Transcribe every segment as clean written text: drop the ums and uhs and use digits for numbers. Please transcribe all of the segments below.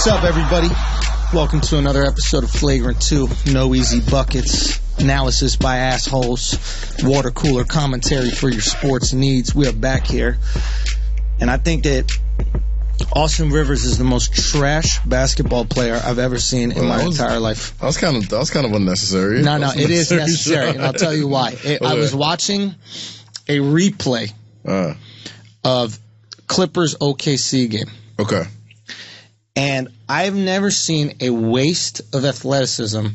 What's up, everybody? Welcome to another episode of Flagrant 2. No easy buckets. Analysis by assholes. Water cooler commentary for your sports needs. We are back here. And I think that Austin Rivers is the most trash basketball player I've ever seen in my entire life. That was kind of unnecessary. No, it is necessary, and I'll tell you why. I was watching a replay of Clippers OKC game. Okay. And I've never seen a waste of athleticism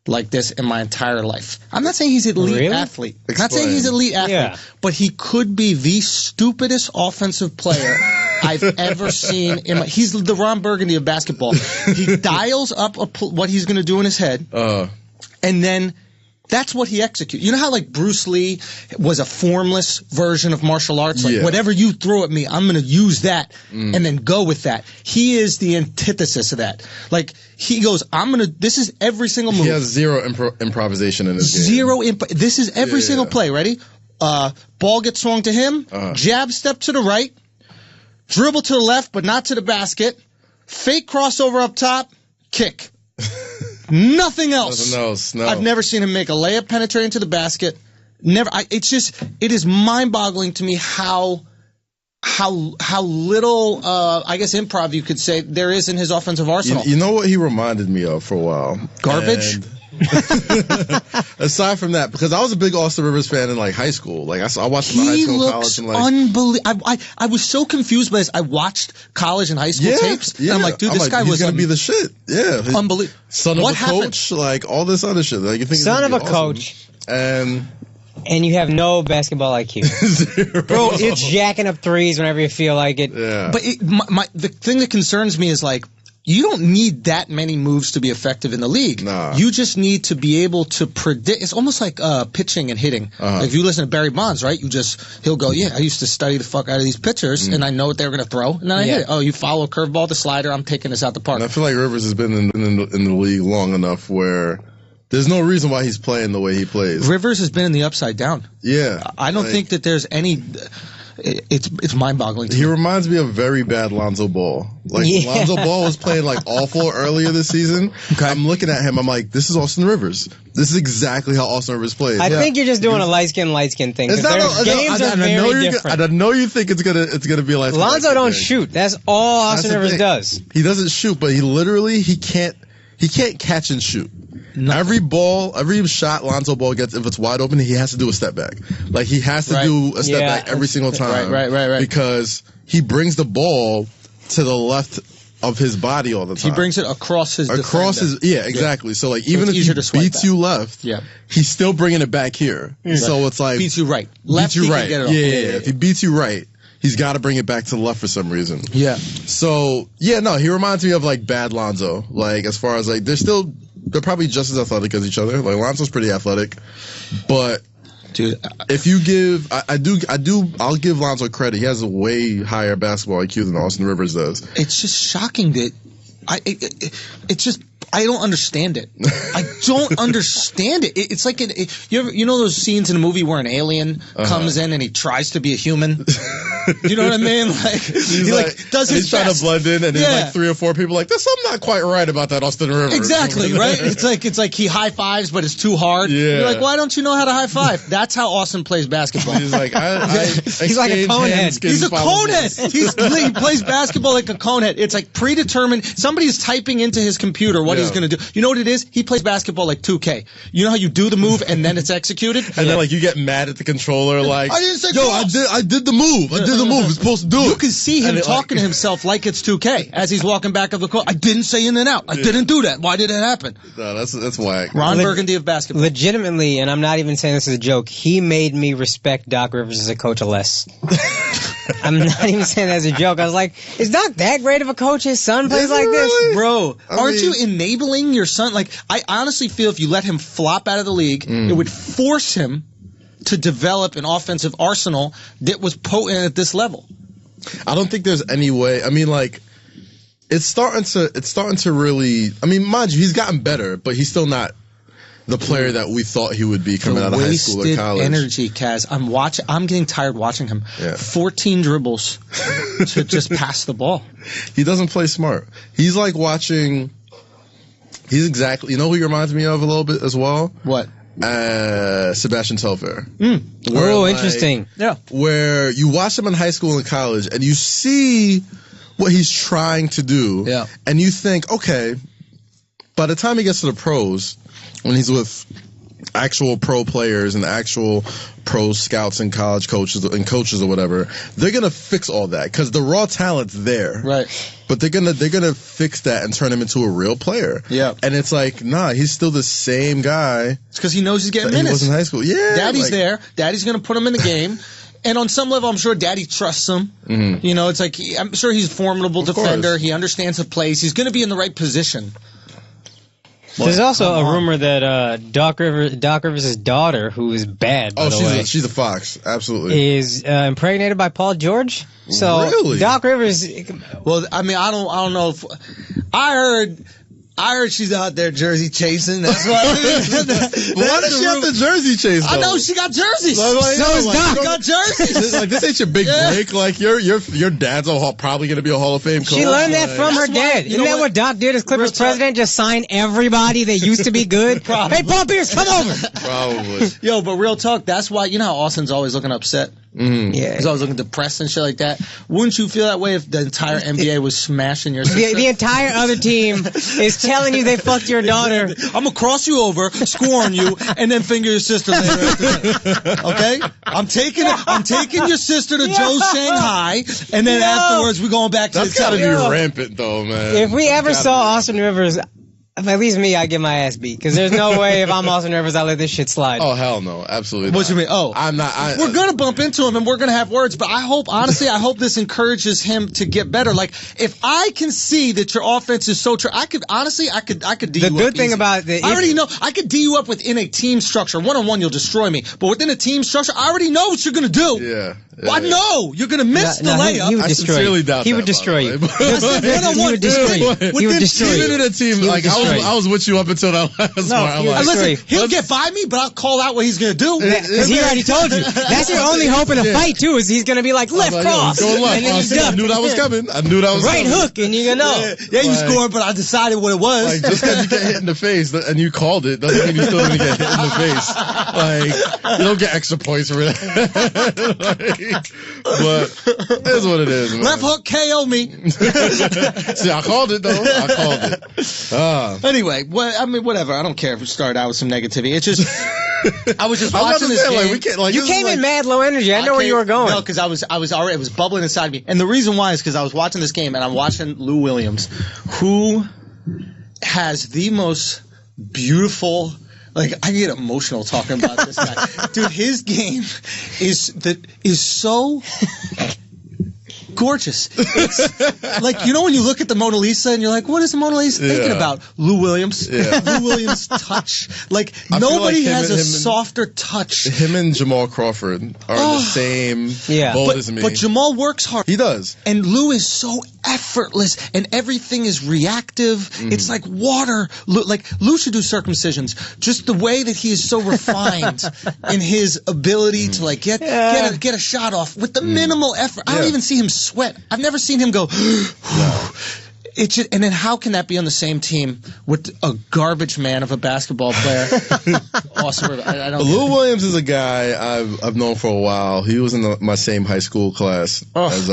like this in my entire life. I'm not saying he's an elite athlete. I'm not saying he's an elite athlete, but he could be the stupidest offensive player I've ever seen. He's the Ron Burgundy of basketball. He dials up what he's going to do in his head, and then that's what he executes. You know how like Bruce Lee was a formless version of martial arts? Like whatever you throw at me, I'm going to use that and then go with that. He is the antithesis of that. Like he goes, this is every single move. He has zero improvisation in his game. This is every single play. Ready? Ball gets swung to him. Jab step to the right. Dribble to the left, but not to the basket. Fake crossover up top. Kick. Nothing else. No. I've never seen him make a layup penetrate into the basket. Never. It is mind-boggling to me how little, I guess, improv you could say there is in his offensive arsenal. You know what he reminded me of for a while? Garbage. Aside from that, because I was a big Austin Rivers fan in like high school. Like I watched him in high school, college, and like unbelievable. I was so confused by this. I watched college and high school tapes, and I'm like, dude, this guy was gonna be the shit. Yeah, unbelievable. Son of a coach, like all this other shit. Like you think son of a coach, and you have no basketball IQ. Zero. Bro, it's jacking up threes whenever you feel like it. Yeah. But the thing that concerns me is like, you don't need that many moves to be effective in the league. Nah. You just need to be able to predict. It's almost like pitching and hitting. Like if you listen to Barry Bonds, right? He'll go, I used to study the fuck out of these pitchers, and I know what they were going to throw, and then I hit it. Oh, you follow a curveball, the slider, I'm taking this out the park. And I feel like Rivers has been in the league long enough where there's no reason why he's playing the way he plays. Rivers has been in the upside down. Yeah. I don't think that there's any... It's mind-boggling to me. He reminds me of very bad Lonzo Ball. Like, Lonzo Ball was playing, like, awful earlier this season. Okay. I'm looking at him, I'm like, this is Austin Rivers. This is exactly how Austin Rivers plays. I think you're just doing a light-skin thing. Games are very different. I know you think it's gonna be like Lonzo don't shoot. That's all Austin Rivers does. He doesn't shoot, but he can't catch and shoot. Nothing. Every shot Lonzo Ball gets, if it's wide open, he has to do a step back. Like, he has to do a step back every single time. Right. Because he brings the ball to the left of his body all the time. He brings it across his defender. Exactly. So, like, even if he beats you left, he's still bringing it back here. So it's like... Beats you right. Left, he can get it off. Yeah. If he beats you right, he's got to bring it back to the left for some reason. Yeah. So, he reminds me of, like, bad Lonzo. Like, as far as, like, they're probably just as athletic as each other. Like, Lonzo's pretty athletic. But, dude, if you give... I'll give Lonzo credit. He has a way higher basketball IQ than Austin Rivers does. It's just shocking that... it's just... I don't understand it. I don't understand it. It's like you know those scenes in a movie where an alien comes in and he tries to be a human. You know what I mean? Like he does his best. He's trying to blend in, and there's like 3 or 4 people like, there's something not quite right about that Austin Rivers. Exactly, right? It's like he high fives, but it's too hard. Yeah. You're like, why don't you know how to high five? That's how Austin plays basketball. He's like, he's like a conehead. He's a conehead. He plays basketball like a conehead. It's like predetermined. Somebody's typing into his computer what he's going to do. You know what it is? He plays basketball like 2K. You know how you do the move and then it's executed? And then like you get mad at the controller like, I didn't say I did the move. I did the move. It's supposed to do it. You can see him talking to himself like it's 2K as he's walking back up the court. I didn't say in and out. I didn't do that. Why did it happen? No, that's whack. Ron Burgundy of basketball. Legitimately, and I'm not even saying this as a joke, he made me respect Doc Rivers as a coach less. I'm not even saying that as a joke. I was like, is Doc that great of a coach? His son plays like this? Bro, aren't you enabling your son? Like, I honestly feel if you let him flop out of the league, it would force him to develop an offensive arsenal that was potent at this level. I don't think there's any way. I mean, like, it's starting to really. I mean, mind you, he's gotten better, but he's still not the player that we thought he would be coming out of high school or college. Energy, Kaz. I'm getting tired watching him. Yeah. 14 dribbles to just pass the ball. He doesn't play smart. He's like watching. He's exactly. You know who he reminds me of a little bit as well? What? Sebastian Telfair. Interesting. Yeah. Where you watch him in high school and college, and you see what he's trying to do. Yeah. And you think, okay, by the time he gets to the pros, when he's with actual pro players and actual pro scouts and college coaches or whatever, they're gonna fix all that because the raw talent's there, right? But they're gonna fix that and turn him into a real player. Yeah, and it's like, nah, he's still the same guy. It's because he knows he's getting minutes. He was in high school. Yeah, Daddy's there. Daddy's gonna put him in the game. And on some level, I'm sure Daddy trusts him. Mm-hmm. You know, it's like I'm sure he's a formidable defender. Course. He understands the plays. He's going to be in the right position. There's also a rumor that Doc Rivers' daughter, who is bad, by the way, she's a fox, absolutely, is impregnated by Paul George. So really? Doc Rivers. Well, I mean, I don't know if I heard she's out there jersey chasing. That's why. Why does she have the jersey chase? Though? I know she got jerseys. So is Doc. Got jerseys. Like this ain't your big break. Like your dad's probably gonna be a Hall of Fame coach. She learned that from her dad. Isn't that what Doc did as Clippers president? Just sign everybody that used to be good. Hey, Paul Pierce, come over. Probably. Yo, but real talk. That's why you know how Austin's always looking upset. Mm. Yeah, he's always looking depressed and shit like that. Wouldn't you feel that way if the entire NBA was smashing your sister? The entire other team is telling you they fucked your daughter. I'm gonna cross you over, score on you, and then finger your sister later. Okay? I'm taking your sister to Joe's Shanghai, and then afterwards we're going back to That's gotta be rampant though, man. If we ever saw Austin Rivers, at least me, I get my ass beat. Because there's no way if I'm Austin Rivers, I let this shit slide. Oh, hell no. Absolutely What you mean? Oh. I'm not. We're going to bump into him and we're going to have words, but I hope this encourages him to get better. Like, if I can see that your offense is so I could D you up. The good thing about the... I already know. I could D you up within a team structure. One-on-one, you'll destroy me. But within a team structure, I already know what you're going to do. Yeah. I know you're going to miss the layup. He would destroy you. He would destroy you. He would destroy you. He would destroy you. Even in a team, like, I was with you up until that last part. Listen, he'll get by me, but I'll call out what he's going to do. Because he already told you. That's your only hope in a fight, too, is he's going to be like, left cross. And then I knew that was coming. Right hook, and you're going to know. Yeah, you scored, but I decided what it was. Like, just because you get hit in the face and you called it doesn't mean you're still going to get hit in the face. Like, you don't get extra points for that. But it is what it is, man. Left hook KO me. See, I called it, though. I called it. Anyway, whatever. I don't care if we started out with some negativity. It's just, I was just watching this game. You came in mad low energy. I know where you were going. No, because I was already, it was bubbling inside me. And the reason why is because I was watching this game and I'm watching Lou Williams, who has the most beautiful... Like, I get emotional talking about this guy. Dude, his game is so gorgeous. It's like, you know when you look at the Mona Lisa and you're like, what is the Mona Lisa thinking about? Lou Williams. Yeah. Lou Williams' touch. Like, nobody has a softer touch. Him and Jamal Crawford are in the same boat as me. But Jamal works hard. He does. And Lou is so effortless and everything is reactive. Mm-hmm. It's like water. Lou should do circumcisions. Just the way that he is so refined in his ability to like get a shot off with the minimal effort. I don't even see him sweat. I've never seen him go. It's just, and then how can that be on the same team with a garbage man of a basketball player? Awesome. I don't. Lou Williams is a guy I've known for a while. He was in my same high school class as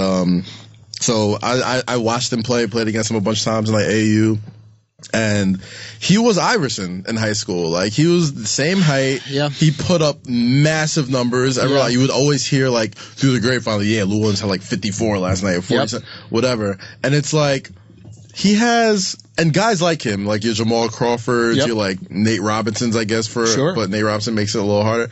So I watched him played against him a bunch of times in like AAU. And he was Iverson in high school. Like, he was the same height. Yeah. He put up massive numbers. You would always hear, like, through the grapevine, Lou Williams had like 54 last night or 40, whatever. And it's like, he has, and guys like him, like your Jamal Crawford, your like Nate Robinsons, I guess, but Nate Robinson makes it a little harder.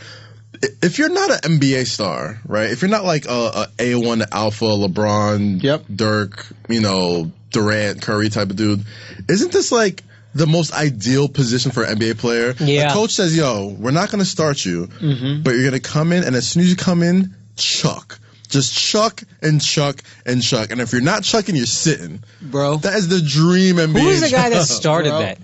If you're not an NBA star, right? If you're not like a A1 alpha, LeBron, Dirk, Durant, Curry type of dude, isn't this like the most ideal position for an NBA player? Yeah. The coach says, we're not going to start you, but you're going to come in, and as soon as you come in, chuck. Just chuck and chuck and chuck. And if you're not chucking, you're sitting. Bro. That is the dream NBA. Who was the guy that started that?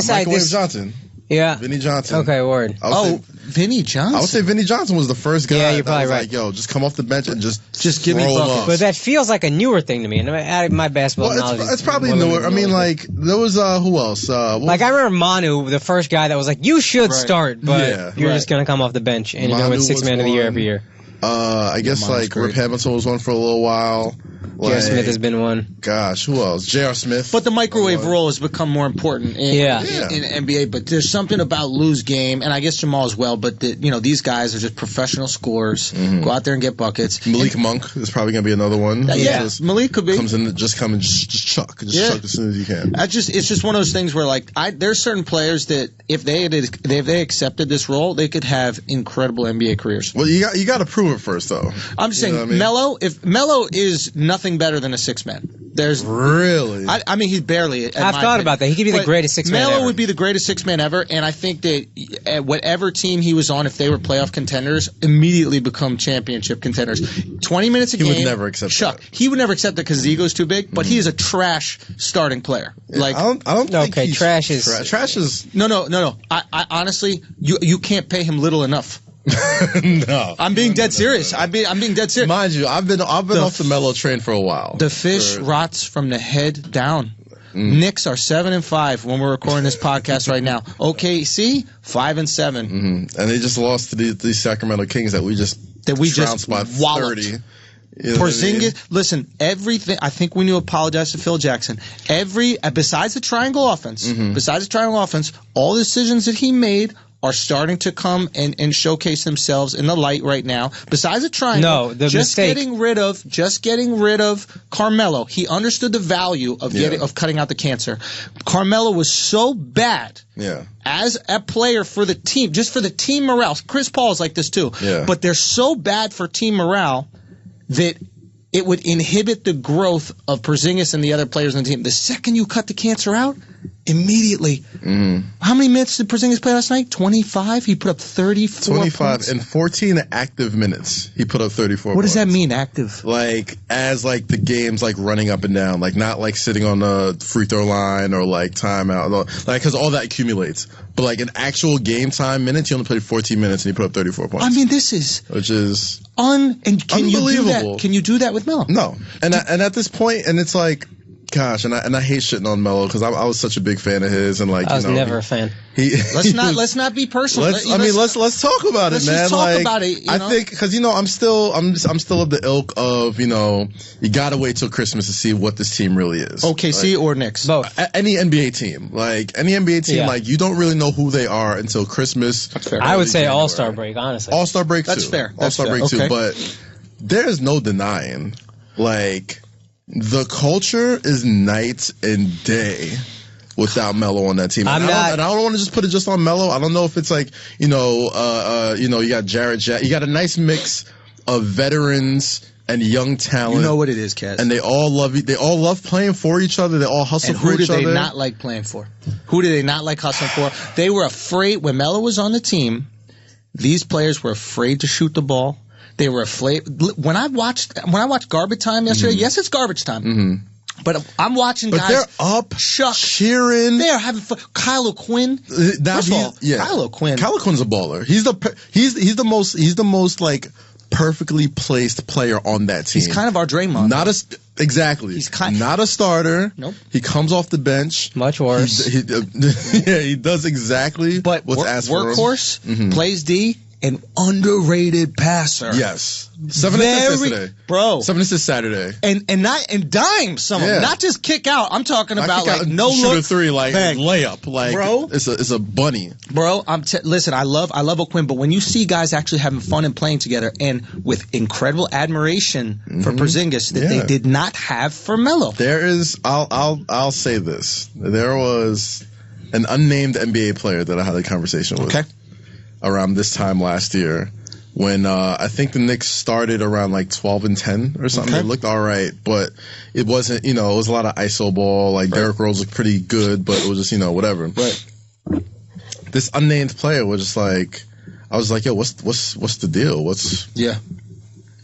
Michael Wave Johnson. Yeah. Vinny Johnson. Okay, word. Vinny Johnson? I would say Vinny Johnson was the first guy you're probably right. like, yo, just come off the bench and just give me buckets. But that feels like a newer thing to me. And my basketball knowledge it's probably newer. I mean, like, there was, who else? I remember Manu, the first guy that was like, you should start, but you're just going to come off the bench and you're going to win 6th man of the year every year. I guess, like, Rip Hamilton was one for a little while. J.R. Smith has been one. Gosh, who else? J.R. Smith. But the microwave role has become more important in NBA. But there's something about Lou's game, and I guess Jamal as well, but these guys are just professional scorers. Go out there and get buckets. Malik Monk is probably going to be another one. Malik could be. Comes in, just come and just chuck. Just chuck as soon as you can. It's just one of those things where, like, there's certain players that if they accepted this role, they could have incredible NBA careers. Well, you got to prove it first, though. I'm just saying, Melo, if Melo is nothing better than a 6-man. Really? I mean, he's barely. I've thought about that. He could be the greatest 6-man ever. Melo would be the greatest 6-man ever, and I think that at whatever team he was on, if they were playoff contenders, immediately become championship contenders. 20 minutes a game. He would never accept that. He would never accept it because his ego's too big, but he is a trash starting player. Yeah, like, I don't think he's trash is... Trash is... No. I honestly, you can't pay him little enough. No, I'm being dead serious. I'm being dead serious. Mind you, I've been off the Melo train for a while. The fish rots from the head down. Knicks are 7-5 when we're recording this podcast right now. OKC 5-7, and they just lost to the Sacramento Kings that we just trounced by 30. Porzingis, listen, everything. I think we need to apologize to Phil Jackson. Besides the triangle offense, all the decisions that he made are starting to come and showcase themselves in the light right now. Besides the triangle, getting rid of Carmelo. He understood the value of cutting out the cancer. Carmelo was so bad as a player for the team, just for the team morale. Chris Paul is like this too. Yeah. But they're so bad for team morale that it would inhibit the growth of Porzingis and the other players on the team. The second you cut the cancer out, immediately. How many minutes did Porzingis play last night? 25? He put up 34 points. In 14 active minutes, he put up 34 What does that mean, active? Like, as, like, the game's, like, running up and down. Like, not, like, sitting on the free throw line or, like, timeout. Like, because all that accumulates. But, like, in actual game time minutes, he only played 14 minutes and he put up 34 points. I mean, this is... Which is... and can you do that? Can you do that with Melo? No. And at this point, and it's like... Gosh, and I hate shitting on Melo because I was such a big fan of his, and like I was never a fan. Let's not be personal. Let's talk about it, man. Just talk about it. I think because I'm still of the ilk of you gotta wait till Christmas to see what this team really is. OKC or Knicks, both. Any NBA team, like you don't really know who they are until Christmas. That's fair. I would say All-Star break, honestly. All-Star break, That's too. fair. All-Star break too, but there's no denying like. The culture is night and day without Melo on that team. I don't want to just put it just on Melo. I don't know if it's like, you got Jarrett Jack. You got a nice mix of veterans and young talent. You know what it is, Kaz. And they all love playing for each other. They all hustle for each other. Who did they not like playing for? Who did they not like hustling for? They were afraid when Melo was on the team. These players were afraid to shoot the ball. They were afraid. When I watched Garbage Time yesterday, yes, it's garbage time. But I'm watching guys. But they're up, cheering. They're having fun. Kyle O'Quinn. First of all, Kyle O'Quinn. Kyle O'Quinn's a baller. He's the most like perfectly placed player on that team. He's kind of our Draymond. Exactly. He's not a starter. Nope. He comes off the bench. Much worse. He does exactly what's asked for him. Workhorse, plays D. An underrated passer. Yes. 7 assists yesterday. Bro. 7 assists Saturday. And dime some of them. Not just kick out. I'm talking about like no shoot look. A three, like bang. Layup. Like bro, it's a bunny. Bro, listen, I love O'Quinn, but when you see guys actually having fun and playing together and with incredible admiration for Porzingis that they did not have for Melo. There is I'll say this. There was an unnamed NBA player that I had a conversation with. Okay. Around this time last year when I think the Knicks started around like 12-10 or something. Okay. It looked all right, but it wasn't, it was a lot of ISO ball. Like Derrick Rose looked pretty good, but it was just, whatever. Right. This unnamed player was just like, I was like, yo, what's the deal?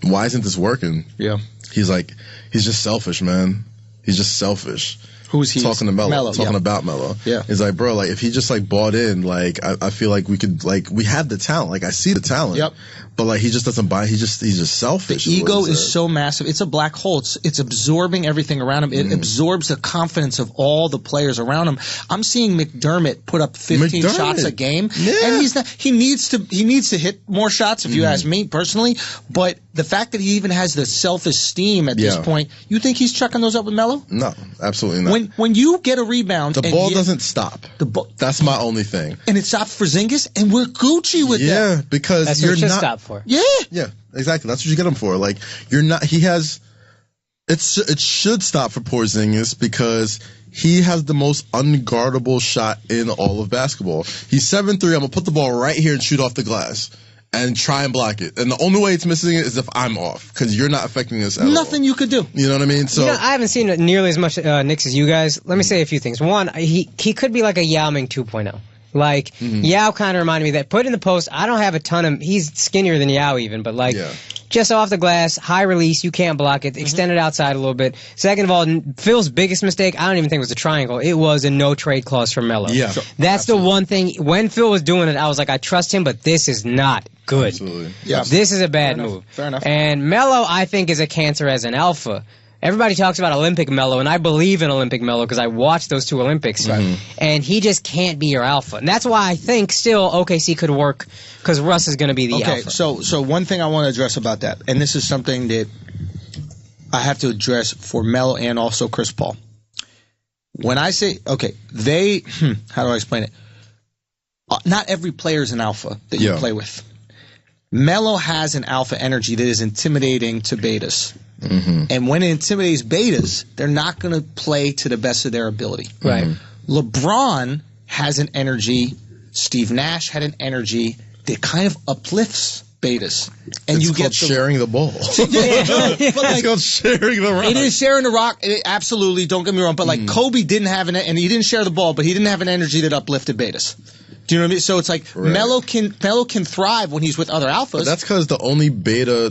Why isn't this working? Yeah. He's like, he's just selfish, man. He's just selfish. Who's he? Talking to Melo. Talking about Melo. Yeah. He's like, bro, like, if he just, like, bought in, like, I feel like we could, like, we have the talent. Like, I see the talent. Yep. But, like, he just doesn't buy. He's just selfish. The ego is so massive. It's a black hole. It's absorbing everything around him. It absorbs the confidence of all the players around him. I'm seeing McDermott put up 15 shots a game. Yeah. And he needs to hit more shots, if you ask me personally. But the fact that he even has the self-esteem at this point, you think he's chucking those up with Melo? No, absolutely not. When you get a rebound, the ball doesn't stop. That's my only thing. And it stops for Porzingis, and we're Gucci with that. Yeah, because that's you're what it should not stop for. Yeah, yeah, exactly. That's what you get him for. Like, you're not. He has. It should stop for Porzingis because he has the most unguardable shot in all of basketball. He's 7'3". I'm gonna put the ball right here and shoot off the glass and try and block it. And the only way it's missing it is if I'm off, because you're not affecting this at all. Nothing you could do. You know what I mean? So I haven't seen nearly as much Knicks as you guys. Let me say a few things. One, he could be like a Yao Ming 2.0. Like, Yao kind of reminded me that put in the post, I don't have a ton of, he's skinnier than Yao even, but like, just off the glass, high release, you can't block it, extend it outside a little bit. Second of all, Phil's biggest mistake, I don't even think it was a triangle, it was a no trade clause for Melo. Yeah. That's the one thing, when Phil was doing it, I was like, I trust him, but this is not good. Absolutely. Yeah. This is a bad move. Fair enough. And Melo, I think, is a cancer as an alpha. Everybody talks about Olympic Melo, and I believe in Olympic Melo because I watched those two Olympics. And he just can't be your alpha. And that's why I think still OKC could work because Russ is going to be the alpha. So one thing I want to address about that, and this is something that I have to address for Melo and also Chris Paul. When I say, how do I explain it? Not every player is an alpha that you play with. Melo has an alpha energy that is intimidating to betas. And when it intimidates betas, they're not going to play to the best of their ability. Right. LeBron has an energy. Steve Nash had an energy that kind of uplifts betas. And it's you get sharing the ball. But like, it's called sharing the rock. It is sharing the rock. Absolutely. Don't get me wrong. But like Kobe didn't have and he didn't share the ball, but he didn't have an energy that uplifted betas. Do you know what I mean? So it's like Melo can thrive when he's with other alphas. But that's because the only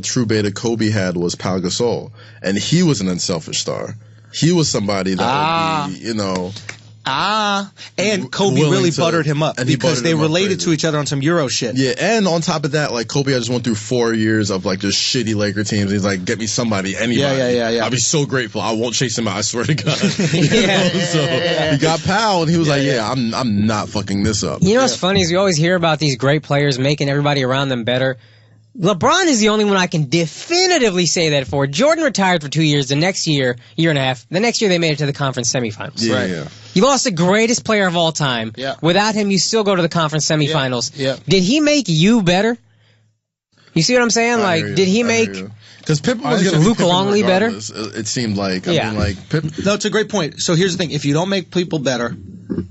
true beta Kobe had was Pau Gasol, and he was an unselfish star. He was somebody that would be, you know. And Kobe really buttered him up because they related to each other on some Euro shit. Yeah, and on top of that, like Kobe just went through 4 years of like just shitty Laker teams. He's like, get me somebody, anybody. Yeah. I'll be so grateful. I won't chase him out. I swear to God. So he got Powell, and he was like, I'm not fucking this up. You know what's funny is we always hear about these great players making everybody around them better. LeBron is the only one I can definitively say that for. Jordan retired for 2 years. The next year and a half. The next year they made it to the conference semifinals. Yeah. You lost the greatest player of all time. Yeah. Without him, you still go to the conference semifinals. Yeah. Did he make you better? You see what I'm saying? Did he make because Pippen was going to Luke Longley better? It seemed like. I mean, like Pippen. No, it's a great point. So here's the thing: if you don't make people better,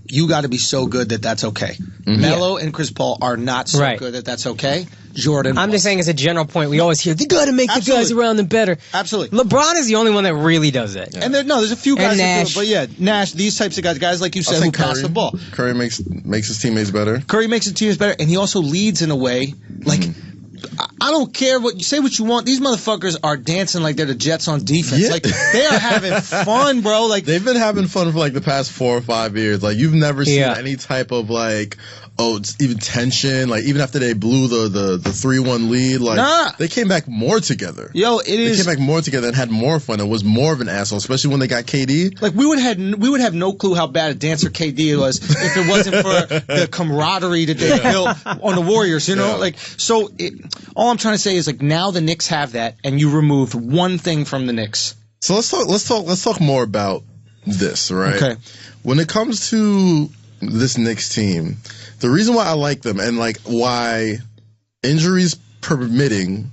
you got to be so good that that's okay. Melo and Chris Paul are not so good that that's okay. Jordan. I'm just saying as a general point, we always hear they got to make the guys around them better. Absolutely. LeBron is the only one that really does that. Yeah. And there's a few guys that do it, but Nash, these types of guys like you said, who pass the ball. Curry makes his teammates better. Curry makes his teammates better, and he also leads in a way like. I don't care what you say. What you want? These motherfuckers are dancing like they're the Jets on defense. Yeah. Like they are having fun, bro. Like they've been having fun for like the past 4 or 5 years. Like you've never seen any type of like even tension. Like even after they blew the 3-1 lead, like they came back more together. They came back more together and had more fun. It was more of an asshole, especially when they got KD. Like we would have no clue how bad a dancer KD was if it wasn't for the camaraderie that they built on the Warriors. You know, all I'm trying to say is like now the Knicks have that, and you removed one thing from the Knicks. So let's talk more about this, right? Okay. When it comes to this Knicks team, the reason why I like them and like why injuries permitting,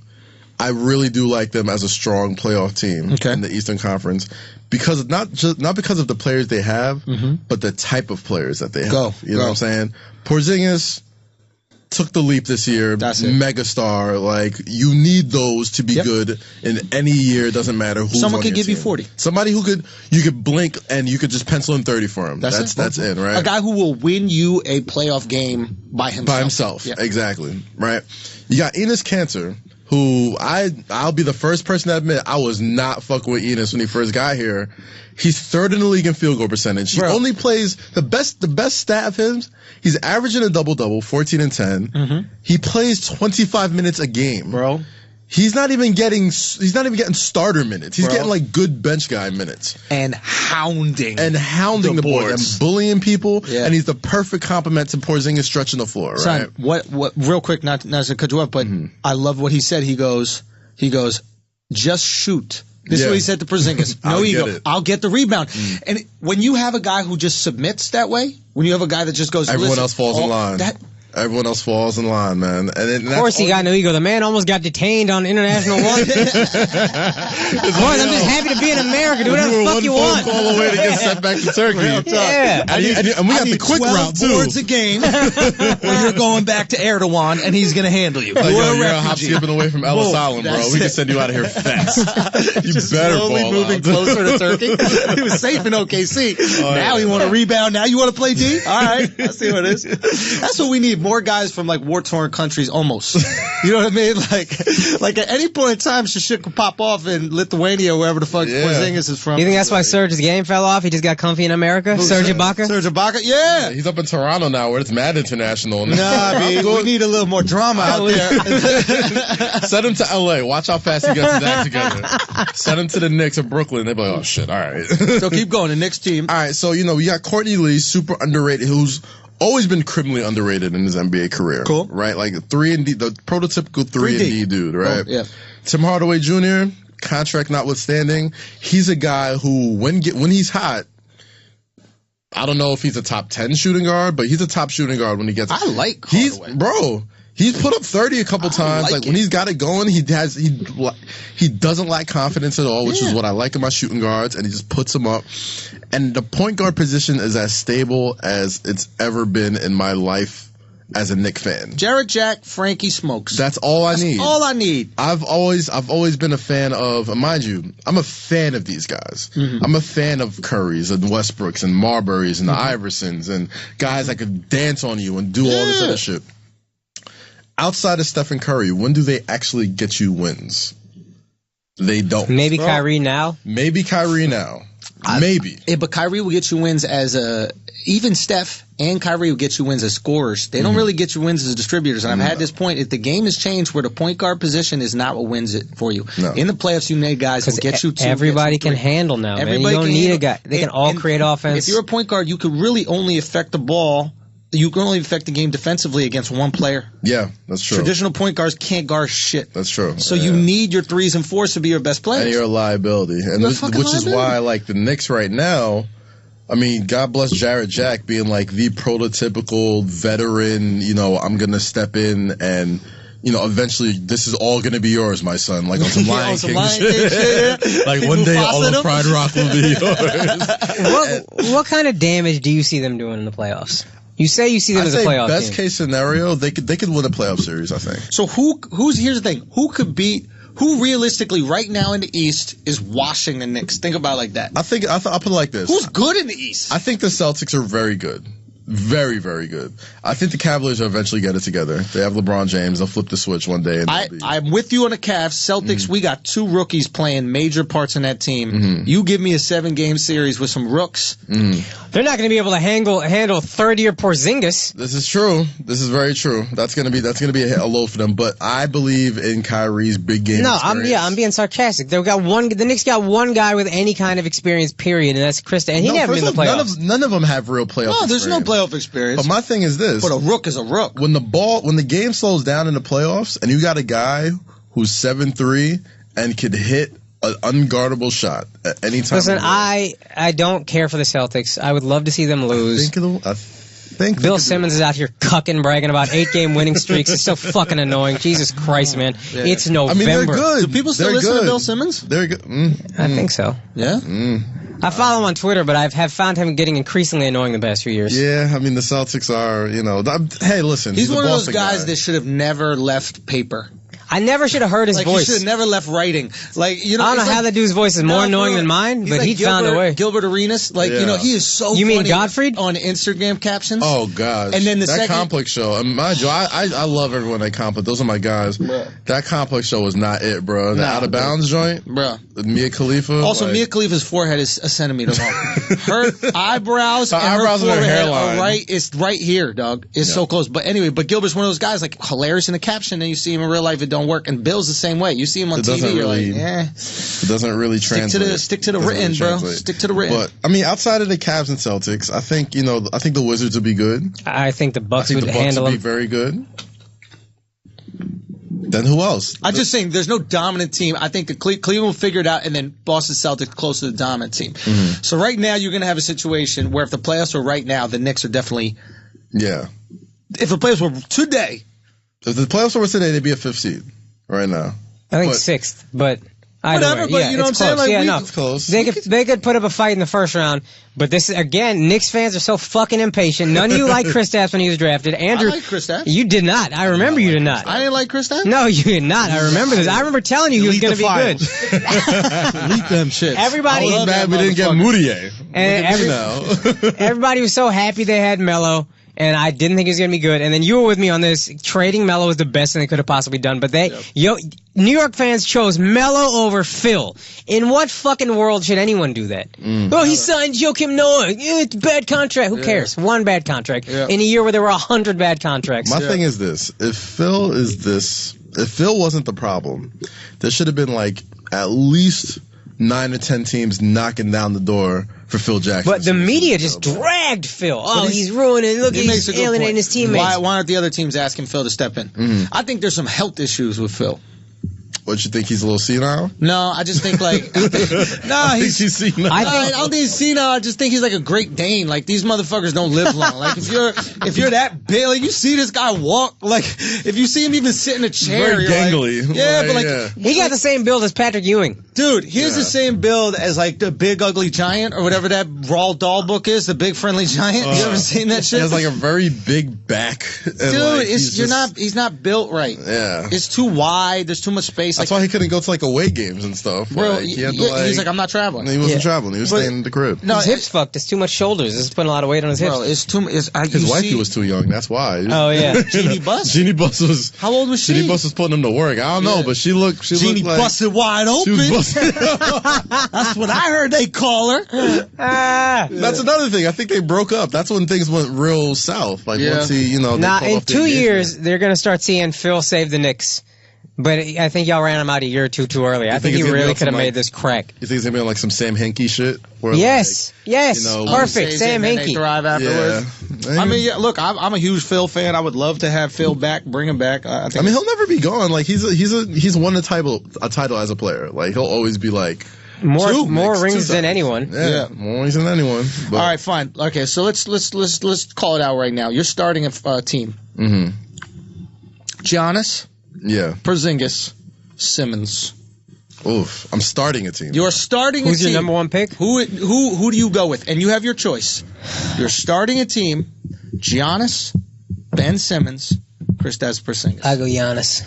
I really do like them as a strong playoff team in the Eastern Conference because not because of the players they have, but the type of players that they have. You know what I'm saying? Porzingis took the leap this year. That's it. Megastar. Like you need those to be good in any year. Doesn't matter who's Someone on could your give you team. 40. Somebody you could blink and you could just pencil in 30 for him. That's it, right? A guy who will win you a playoff game by himself. Yeah. Exactly. Right. You got Enes Kanter, who I'll be the first person to admit I was not fucking with Enos when he first got here. He's third in the league in field goal percentage. He only plays the best stat of him. He's averaging a double-double, 14 and 10. Mm-hmm. He plays 25 minutes a game. Bro. He's not even getting starter minutes. He's getting like good bench guy minutes. And hounding the boards. And bullying people. Yeah. And he's the perfect complement to Porzingis stretching the floor, right? Son, what real quick, not to cut you up, but I love what he said. He goes, just shoot. This is what he said to Porzingis. No ego. I'll get the rebound. And when you have a guy who just submits that way, when you have a guy that just goes, everyone else falls in line. Everyone else falls in line, man. And of course he got no ego. The man almost got detained on International One. Boys, I'm just happy to be in America. Do whatever the fuck you want. Call away to get sent back to Turkey. Yeah. And we got the quick route, too. 12 boards a game when you're going back to Erdogan, and he's going to handle you. You're a hop skipping away from Ellis Island, bro. We can send you out of here fast. You just better slowly fall moving closer to Turkey. He was safe in OKC. Now he want to rebound. Now you want to play D? All right. I see what it is. That's what we need. More guys from like war-torn countries almost. You know what I mean? Like at any point in time, shit could pop off in Lithuania or wherever the fuck Porzingis is from. You think that's why Serge's game fell off? He just got comfy in America? Serge Ibaka? Serge Ibaka? Yeah. He's up in Toronto now where it's mad international. Nah, we need a little more drama out there. Send him to LA. Watch how fast he gets his act together. Send him to the Knicks of Brooklyn. They'll be like, oh shit, all right. So keep going. The Knicks team. All right, so we got Courtney Lee, super underrated, who's always been criminally underrated in his NBA career. Cool. Right? Like 3-and-D, the prototypical 3-and-D dude, right? Oh, yeah. Tim Hardaway Jr., contract notwithstanding, he's a guy who, when he's hot, I don't know if he's a top 10 shooting guard, but he's a top shooting guard when he gets. I like Hardaway. He's put up 30 a couple times. Like when he's got it going, he doesn't lack confidence at all, which is what I like in my shooting guards, and he just puts them up. And the point guard position is as stable as it's ever been in my life as a Knick fan. Jarrett Jack, Frankie Smokes. That's all I need. All I need. I've always been a fan of, mind you, I'm a fan of these guys. Mm-hmm. I'm a fan of Currys and Westbrooks and Marburys and the Iversons and guys that could dance on you and do all this other shit. Outside of Stephen Curry, when do they actually get you wins? They don't. Maybe Kyrie now. Maybe Kyrie now. Maybe. But Kyrie will get you wins as even Steph and Kyrie will get you wins as scorers. They don't really get you wins as distributors. And I've had this point. If the game has changed where the point guard position is not what wins it for you. No. In the playoffs, you need guys who get you two. Everybody can handle now, man. You don't need a guy. They can all create offense. If you're a point guard, you could really only affect the ball. You can only affect the game defensively against one player. Yeah, that's true. Traditional point guards can't guard shit. That's true. So you need your 3s and 4s to be your best players. And you're a liability. And which is why I like the Knicks right now. I mean, God bless Jarrett Jack being like the prototypical veteran, I'm going to step in and, eventually this is all going to be yours, my son. Like on some Lion King shit. Like one day all of Pride Rock will be yours. What kind of damage do you see them doing in the playoffs? You say you see them as a playoff best team. Case scenario, they could win a playoff series, I think. So here's the thing. Who realistically right now in the East is washing the Knicks? Think about it like that. I'll put it like this. Who's good in the East? I think the Celtics are very good. Very, very good. I think the Cavaliers will eventually get it together. They have LeBron James. They'll flip the switch one day. I'm with you on the Cavs. Celtics, we got 2 rookies playing major parts in that team. You give me a 7-game series with some rooks. They're not going to be able to handle third-year Porzingis. This is true. This is very true. That's going to be a low for them. But I believe in Kyrie's big game. No, I'm being sarcastic. The Knicks got one guy with any kind of experience, period, and that's Krista. And he never been in the playoffs. None of them have real playoff experience. There's no playoff experience. But my thing is this. But a rook is a rook. When the game slows down in the playoffs and you got a guy who's 7'3" and could hit an unguardable shot at any time. Listen, I don't care for the Celtics. I would love to see them lose. I think Bill Simmons is out here cucking, bragging about 8-game winning streaks. It's so fucking annoying. Jesus Christ, man. Yeah. It's November. I mean, they're good. Do people still listen to Bill Simmons? They're good. I think so. Yeah? I follow him on Twitter, but I have found him getting increasingly annoying the past few years. Yeah, I mean, the Celtics are, hey, listen. He's one of those guys that should have never left paper. I never should have heard his voice. You should have never left writing. Like, you know, I don't know how that dude's voice is more annoying than mine, but he found a way. Gilbert Arenas, like, you know, he is so You funny mean Gottfried? On Instagram captions. Oh, gosh. And then that Complex show, mind you, I love everyone at Complex. Those are my guys. Bruh. That Complex show was not it, bro. The Out of Bounds joint, bro. Mia Khalifa. Also, Mia Khalifa's forehead is a centimeter long. Her eyebrows and her and her hairline are it's right here, dog. It's so close. But anyway, Gilbert's one of those guys, like, hilarious in the caption, and you see him in real life, it don't work. And Bill's the same way. You see him on TV, you're like, it doesn't really translate. Stick to the written, bro. Stick to the written. But I mean, outside of the Cavs and Celtics, I think the Wizards would be good. I think the Bucks would handle them. Be very good. Then who else? I'm just saying, there's no dominant team. I think Cleveland will figure it out, and then Boston Celtics close to the dominant team. Mm-hmm. So right now, you're going to have a situation where if the playoffs were right now, the Knicks are definitely. Yeah. If the playoffs were today. If the playoffs were today, they'd be a 5th seed right now. I think 6th, but. Whatever, but you know what I'm saying? Like, it's close. They could put up a fight in the first round, but this again, Knicks fans are so fucking impatient. None of you liked Kristaps when he was drafted. Andrew, I like Kristaps. You did not. I remember you did not. I didn't like Kristaps? No, you did not. I remember this. I remember telling you he was going to be good. Delete them shit. Everybody was mad we didn't get Moutier. And everybody was so happy they had Melo. And I didn't think he was going to be good. And then you were with me on this. Trading Melo was the best thing they could have possibly done. But New York fans chose Melo over Phil. In what fucking world should anyone do that? He signed Joakim Noah. It's a bad contract. Who cares? One bad contract in a year where there were 100 bad contracts. My thing is this. If Phil wasn't the problem, there should have been like at least 9 or 10 teams knocking down the door for Phil Jackson. But the media just dragged Phil. Oh, he's ruining. Look, he's alienating his teammates. Why aren't the other teams asking Phil to step in? Mm-hmm. I think there's some health issues with Phil. What, you think he's a little senile? No, I just think like he's senile. I don't think he's senile. I just think he's like a Great Dane. Like, these motherfuckers don't live long. Like, if you're that big, like, you see this guy walk. Like, if you see him even sit in a chair, very gangly. Like, he got the same build as Patrick Ewing. Dude, he has the same build as like the Big Ugly Giant or whatever that Roald Dahl book is, the Big Friendly Giant. You ever seen that shit? He has like a very big back. Dude, he's not built right. Yeah, it's too wide. There's too much space. That's why he couldn't go to like away games and stuff. Bro, like, he's like, I'm not traveling. He wasn't traveling. He was staying in the crib. No, his hips fucked. It's too much shoulders. This is putting a lot of weight on his hips. Bro, it's too. His wifey was too young. That's why. Oh yeah, Jeannie Buss. Jeannie Buss was. How old was she? Jeannie Buss was putting him to work. I don't know, but she looked. Jeannie like, busted wide open. That's what I heard they call her. That's another thing. I think they broke up. That's when things went real south. Like once he, Now in 2 years, they're gonna start seeing Phil save the Knicks. But I think y'all ran him out a year or two too early. I think he really could have made this crack. You think he's gonna be on like some Sam Hinkie shit? Yes, perfect. Sam Hinkie. Thrive afterwards. Yeah. I mean, look, I'm a huge Phil fan. I would love to have Phil back, bring him back. I mean, he'll never be gone. Like he's won a title as a player. Like he'll always be like. More rings than anyone. Yeah, more rings than anyone. But. All right, fine. Okay, so let's call it out right now. You're starting a team. Mm-hmm. Giannis. Yeah. Porzingis. Simmons. Oof. I'm starting a team. You're starting a team. Who's your number one pick? Who do you go with? And you have your choice. You're starting a team. Giannis, Ben Simmons, Kristaps Porzingis. I go Giannis.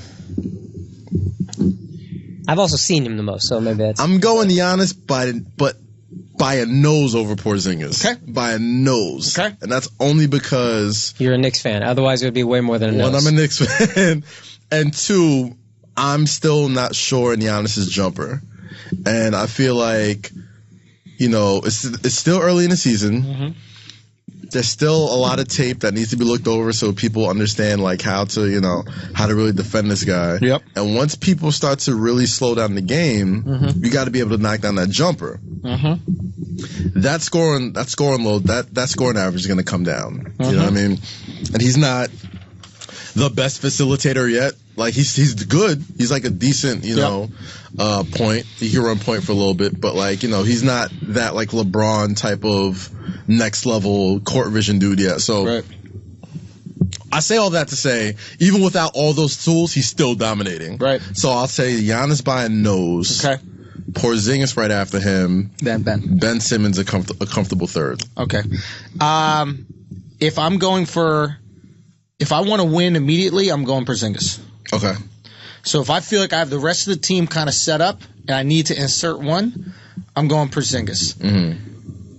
I've also seen him the most, so maybe that's... I'm going Giannis, but by a nose over Porzingis. Okay. By a nose. Okay. And that's only because... You're a Knicks fan. Otherwise, it would be way more than a nose. One, I'm a Knicks fan. And two, I'm still not sure in Giannis's jumper. And I feel like, it's still early in the season. Mm-hmm. There's still a lot of tape that needs to be looked over so people understand like how to really defend this guy. Yep. And once people start to really slow down the game, you got to be able to knock down that jumper. Mm-hmm. That scoring load, that scoring average is going to come down. You know what I mean? And he's not the best facilitator yet. Like he's good. He's like a decent, point. He can run point for a little bit, but like, he's not that like LeBron type of next level court vision dude yet. So right. I say all that to say, even without all those tools, he's still dominating. Right. So I'll say Giannis by a nose. Okay. Porzingis right after him. Then Ben. Ben Simmons a comfortable third. Okay. If I want to win immediately, I'm going Porzingis. Okay. So if I feel like I have the rest of the team kind of set up and I need to insert one, I'm going Porzingis. Mm-hmm.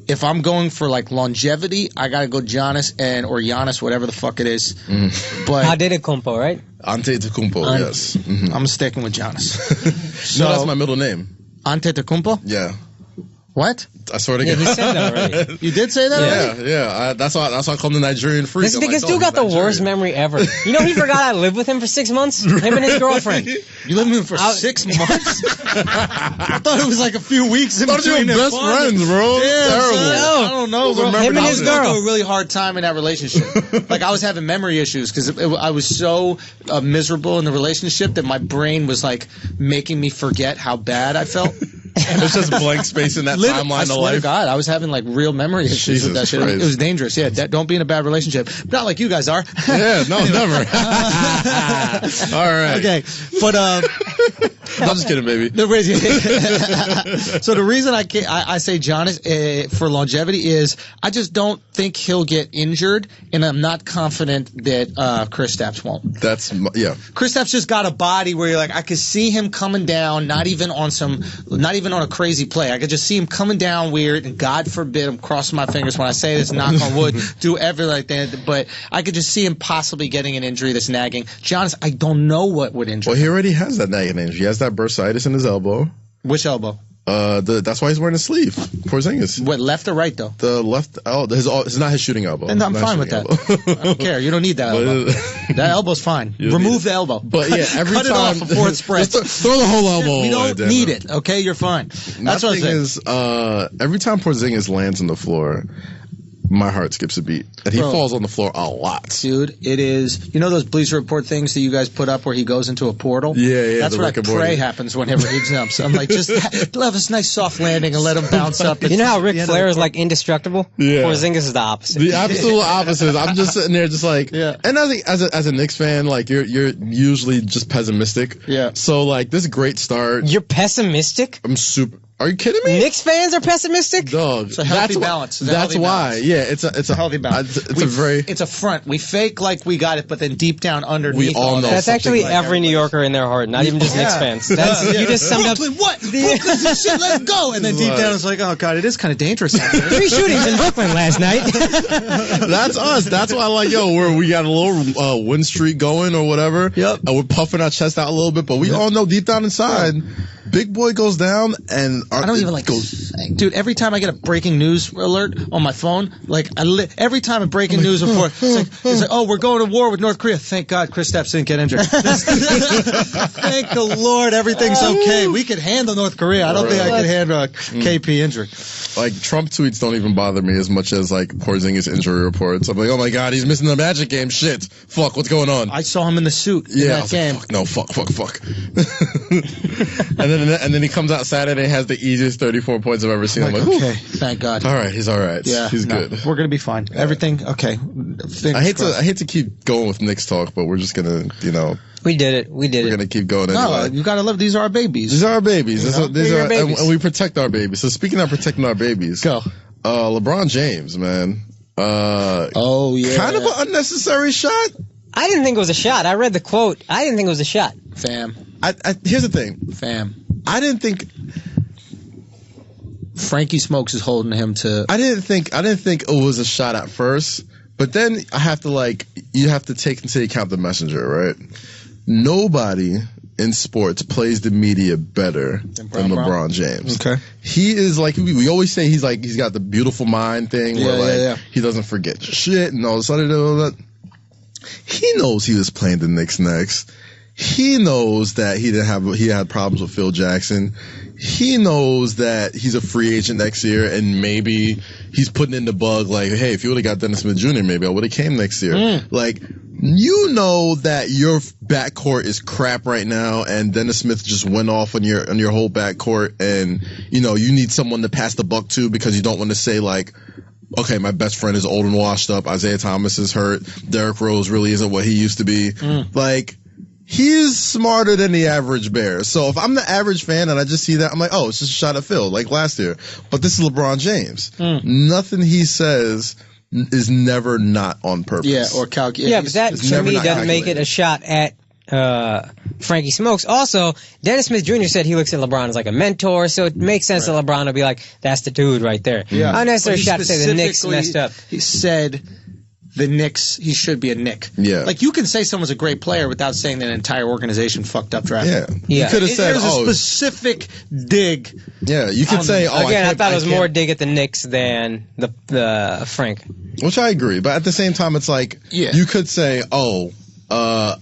If I'm going for like longevity, I gotta go Giannis or Giannis, whatever the fuck it is. Mm. But Antetokounmpo, right? Antetokounmpo, yes. Mm-hmm. I'm sticking with Giannis. So that's my middle name. Antetokounmpo? Yeah. What? I swear to God. Yeah, he said that already. You did say that already? Yeah. That's why I call him the Nigerian freak. This dude got the worst memory ever. You know, he forgot I lived with him for 6 months? Him and his girlfriend. You lived with him for 6 months? I thought it was like a few weeks in between. I thought you were best friends, bro. Yeah, terrible. I don't know, bro. Him and his girl. I was going through a really hard time in that relationship. Like, I was having memory issues because I was so miserable in the relationship that my brain was, like, making me forget how bad I felt. It's just blank space in that timeline of life. I swear to God, I was having like real memory issues with that shit. It was dangerous. Yeah, don't be in a bad relationship. Not like you guys are. Yeah, no, never. All right. Okay, but I'm just kidding, baby. So the reason I say Giannis for longevity is I just don't think he'll get injured, and I'm not confident that Kristaps won't. Kristaps just got a body where you're like, I could see him coming down, not even on a crazy play. I could just see him coming down weird, and God forbid, I'm crossing my fingers when I say this, knock on wood, do everything like that, but I could just see him possibly getting an injury that's nagging. Giannis, I don't know what would injure him. Well, he already has that nagging injury. He has that bursitis in his elbow. Which elbow? That's why he's wearing a sleeve. Porzingis. What, left or right, though? The left. Oh, it's not his shooting elbow. And I'm fine with that. I don't care. You don't need that elbow. That elbow's fine. Remove the elbow. But yeah, every Cut time. it off before it spreads. Throw the whole elbow. We don't need it, okay? You're fine. That's what I'm saying. Every time Porzingis lands on the floor, my heart skips a beat. And he falls on the floor a lot. Dude, it is. You know those Bleacher Report things that you guys put up where he goes into a portal? Yeah. That's what I pray happens whenever he jumps. I'm like, just have this nice soft landing and let him bounce up. You know how Ric Flair is like indestructible? Yeah. Porzingis is the opposite. The absolute opposite. I'm just sitting there just like, yeah. And I think as a Knicks fan, like you're usually just pessimistic. Yeah. So like this great start. You're pessimistic? I'm super. Are you kidding me? Knicks fans are pessimistic? Dog. It's a healthy balance. That's why. Yeah, it's a healthy balance. It's a front. We fake like we got it, but then deep down underneath. We all know. That's actually like every New Yorker in their heart, not even just Knicks fans. You just summed Brooklyn, up. what? Brooklyn's this shit, let's go. And then deep down it's like, oh God, it is kind of dangerous out there. 3 shootings in Brooklyn last night. That's us. That's why like, we got a little win streak going or whatever. Yep. And we're puffing our chest out a little bit, but we all know deep down inside, Big Boy goes down and I don't even like dude, every time I get a breaking news alert on my phone, like every time a breaking news report, it's like, oh, we're going to war with North Korea. Thank God Kristaps didn't get injured. Thank the Lord, everything's okay. We could handle North Korea. I don't think I could handle a KP injury. Like Trump tweets don't even bother me as much as like Porzingis injury reports. I'm like, oh my God, he's missing the Magic game. Shit, fuck, what's going on? I saw him in the suit in that game. Like, fuck. and then he comes out Saturday and has the easiest 34 points I've ever seen. I'm like, okay, thank God. All right, he's all right. Yeah, he's good. We're gonna be fine. Everything okay. I hate to keep going with Knicks talk, but we're just gonna, We did it. We're gonna keep going anyway. No, you gotta love. These are our babies. These are our babies. These are babies. And we protect our babies. So speaking of protecting our babies, go. LeBron James, man. Oh yeah. Kind of an unnecessary shot. I didn't think it was a shot. I read the quote. I didn't think it was a shot. Fam. Here's the thing. Fam. I didn't think Frankie Smokes is holding him to. I didn't think it was a shot at first, but then you have to take into account the messenger, right? Nobody in sports plays the media better than LeBron James. Okay. He is like, we always say he's got the beautiful mind thing where he doesn't forget shit and all of a sudden he knows he was playing the Knicks next. He knows that he had problems with Phil Jackson. He knows that he's a free agent next year, and maybe he's putting in the bug like, hey, if you would have got Dennis Smith Jr., maybe I would have came next year. Like, you know that your backcourt is crap right now, and Dennis Smith just went off on your whole backcourt, and you need someone to pass the buck to because you don't want to say like, okay, my best friend is old and washed up. Isaiah Thomas is hurt. Derrick Rose really isn't what he used to be. Like, he's smarter than the average bear. So if I'm the average fan and I just see that, I'm like, oh, it's just a shot at Phil, like last year. But this is LeBron James. Nothing he says is never not on purpose. Yeah, or calculated. Yeah, but that to me doesn't make it a shot at Frankie Smokes. Also, Dennis Smith Jr. said he looks at LeBron as like a mentor, so it makes sense that LeBron will be like, that's the dude right there. Yeah. Unnecessary shot to say the Knicks messed up. He said the Knicks, he should be a Knick. Yeah. Like, you can say someone's a great player without saying that an entire organization fucked up drafting. Yeah. Yeah. You could have said, there's a specific dig. Yeah, you could say, again, I thought it was more dig at the Knicks than the Frank. Which I agree, but at the same time, it's like, you could say, I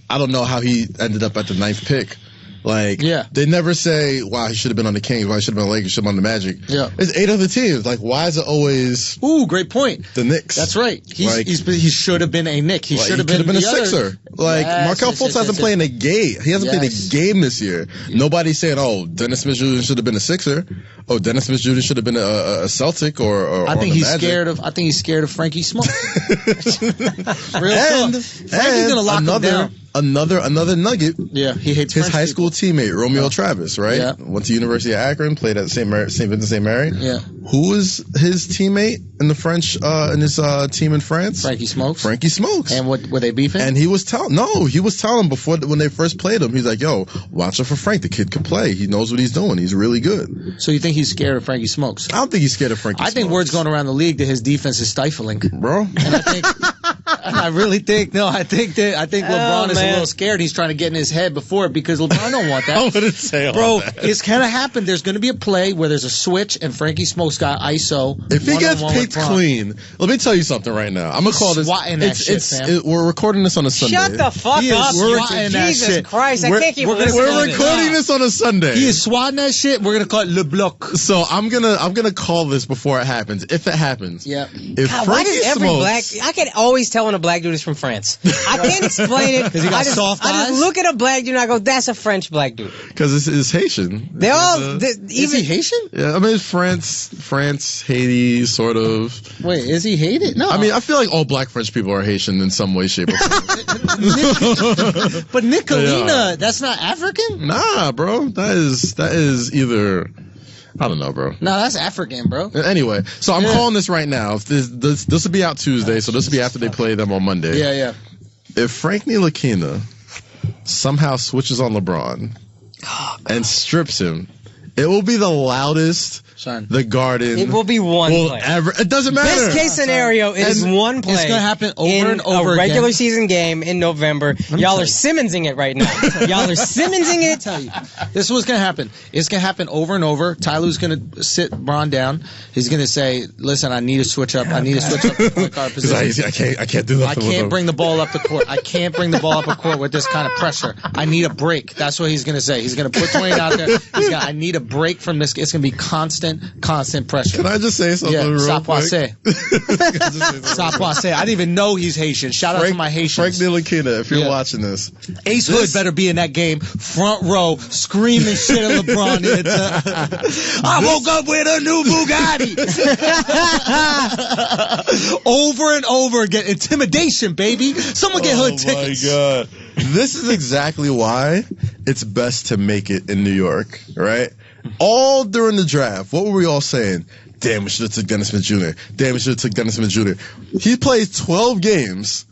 don't know how he ended up at the 9th pick. Like, they never say, wow, he should have been on the Kings, why he should have been on the Lakers, he should have been on the Magic. Yeah. It's 8 other teams. Like, why is it always... Ooh, great point. The Knicks. That's right. He should have been a Knick. He should have been a Sixer. Like, Markelle Fultz hasn't played a game. He hasn't played a game this year. Nobody's saying, Dennis Smith Jr. should have been a Sixer. Dennis Smith Jr. should have been a Celtic or I think he's scared of Frankie Smoke. Real and Frankie's gonna lock him down. Another nugget. Yeah, he hates his French high school teammate Romeo Travis, right? Yeah. Went to University of Akron, played at St. Vincent St. Mary. Yeah. Who was his teammate in the French in his team in France? Frankie Smokes. And what were they beefing? And he was telling before when they first played him, he's like, "Yo, watch out for Frank. The kid can play. He knows what he's doing. He's really good." So you think he's scared of Frankie Smokes? I don't think he's scared of Frankie. I think word's going around the league that his defense is stifling, bro. And I think. I really think LeBron is a little scared. He's trying to get in his head before it because LeBron don't want that. I wouldn't say all bro, that. it's gonna happen. There's gonna be a play where there's a switch and Frankie Smokes got ISO. If he gets picked clean, let me tell you something right now. I'm gonna call this. We're recording this on a Sunday. Shut the fuck up! Jesus Christ, I can't keep listening. We're recording this on a Sunday. He is swatting that shit. We're gonna call it Le Bloc. So I'm gonna call this before it happens. If it happens, yeah. If God, Frankie I can always tell when a black dude is from France. I can't explain it because he got soft eyes. I just look at a black dude and I go, "That's a French black dude." Because it's Haitian. They all is he Haitian? Yeah, I mean it's France, Haiti, sort of. Wait, is he Haitian? No. I mean, I feel like all black French people are Haitian in some way, shape, or form. But Nicolina, that's not African? Nah, bro. That is either. I don't know, bro. No, that's African, bro. Anyway, so I'm calling this right now. This will be out Tuesday, so this will be after they play them on Monday. Yeah. If Frank Ntilikina somehow switches on LeBron and strips him, it will be the loudest the Garden. It will be one play. It doesn't matter. Best case scenario is one play. It's going to happen over and over again. A regular again. Season game in November. Y'all are Simmonsing it right now. Y'all are Simmonsing it. Tell you, this is what's going to happen. It's going to happen over and over. Tyler's going to sit Bron down. He's going to say, "Listen, I need to switch up. I need to switch up the point guard position. I can't do that. I can't bring the ball up the court. I can't bring the ball up the court with this kind of pressure. I need a break." That's what he's going to say. He's going to put Dwayne out there. I need a break from this. It's going to be constant pressure. Can I just say something real quick? Sapoise. I didn't even know he's Haitian. Shout out to my Haitians. Frank Ntilikina, if you're watching this. Ace Hood better be in that game, front row, screaming shit at LeBron. I woke up with a new Bugatti. Over and over again. Intimidation, baby. Someone get Hood tickets. Oh, my God. This is exactly why it's best to make it in New York, right? All during the draft, what were we all saying? Damn, we should have took Dennis Smith Jr. Damn, we should have took Dennis Smith Jr. He plays 12 games,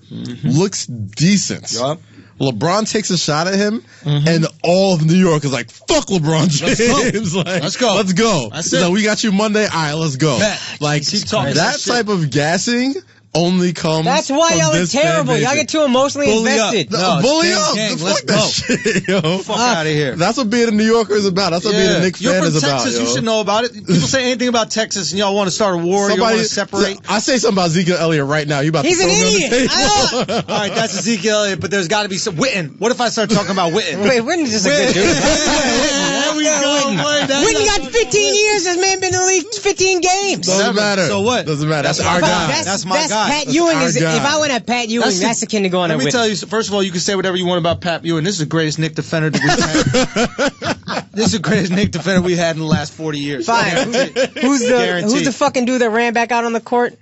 looks decent. Yup. LeBron takes a shot at him, and all of New York is like, "Fuck LeBron James!" Let's go. Let's go. That's it. So we got you Monday. All right, let's go. Like that type of gassing only comes. That's why y'all are terrible. Y'all get too emotionally invested. Bully up. Let's go. Shit, yo. Fuck out of here. That's what being a New Yorker is about. That's what being a Knicks fan is about. You're from Texas. You should know about it. People say anything about Texas, and y'all want to start a war. You want to separate. I say something about Ezekiel Elliott right now. You about He's to an throw me idiot. on the table. All right, that's Ezekiel Elliott, but there's got to be some Witten. What if I start talking about Witten? Wait, Witten's just a good dude. There we go. Witten got 15 years. This man been in the league 15 games. Doesn't matter. So what? Doesn't matter. That's our guy. That's my guy. Pat Ewing is. If I went at Pat Ewing, that's akin to going at Witten. Let me tell you. First of all, you can say whatever you want about Pat Ewing. This is the greatest Knick defender that we've had. This is the greatest Knick defender we've had in the last 40 years. Fine. Who's the fucking dude that ran back out on the court?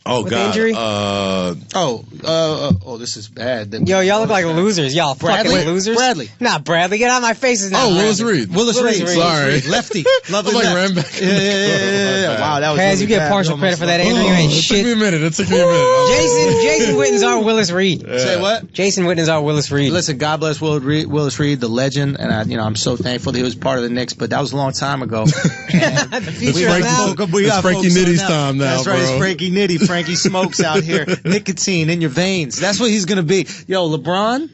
Oh, with God. injury? This is bad. Yo, y'all look like losers. Y'all fucking losers. Bradley. Nah, Bradley, get out of my face. Is not Willis Reed. Willis Reed. Sorry. Lefty. Lovely I'm like left. ran back. Yeah. Wow, that was Paz, really you get bad. partial credit for that. Andrew, you ain't It took me shit. a minute. Jason Witten's our Willis Reed. Say what? Jason Witten's our Willis Reed. Listen, God bless Willis Reed, the legend, and I'm so thankful that he was part of the Knicks, but that was a long time ago. The future is now. It's Frankie Nitty's time now, That's right, bro. it's Frankie Nitty. Frankie Smokes out here. Nicotine in your veins. That's what he's gonna be. Yo, LeBron,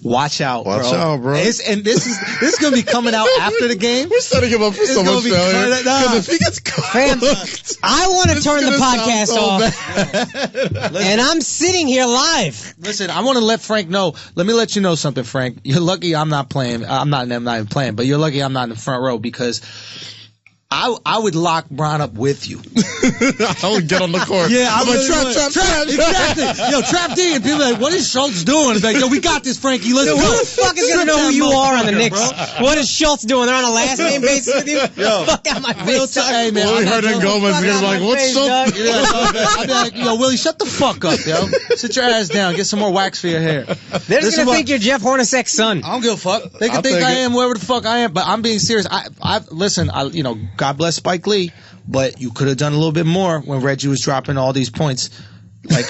watch out, bro. Watch out, bro. This is gonna be coming out after the game. We're setting him up for so much failure. Because if he gets Fam, cooked, I want to turn the podcast off, off. and I'm sitting here live. Listen, I want to let Frank know. Let me let you know something, Frank. You're lucky I'm not playing. I'm not even playing, but you're lucky I'm not in the front row because I would lock Bron up with you. I would get on the court. Yeah, I'm like, trap. Exactly. Yo, trap D. And people are like, what is Schultz doing? It's like, yo, we got this, Frankie. Let's go. Who the fuck is gonna know who you are on the Knicks? Bro. What is Schultz doing? They're on a last name basis with you? Yo. Fuck out my face. dog. Hey, man. Willie Hernangomez is gonna be like, what's up? I'll be like, yo, Willie, shut the fuck up, yo. Sit your ass down. Get some more wax for your hair. They're just gonna think you're Jeff Hornacek's son. I don't give a fuck. They can think I am wherever the fuck I am, but I'm being serious. Listen, God bless Spike Lee, but you could have done a little bit more when Reggie was dropping all these points. Like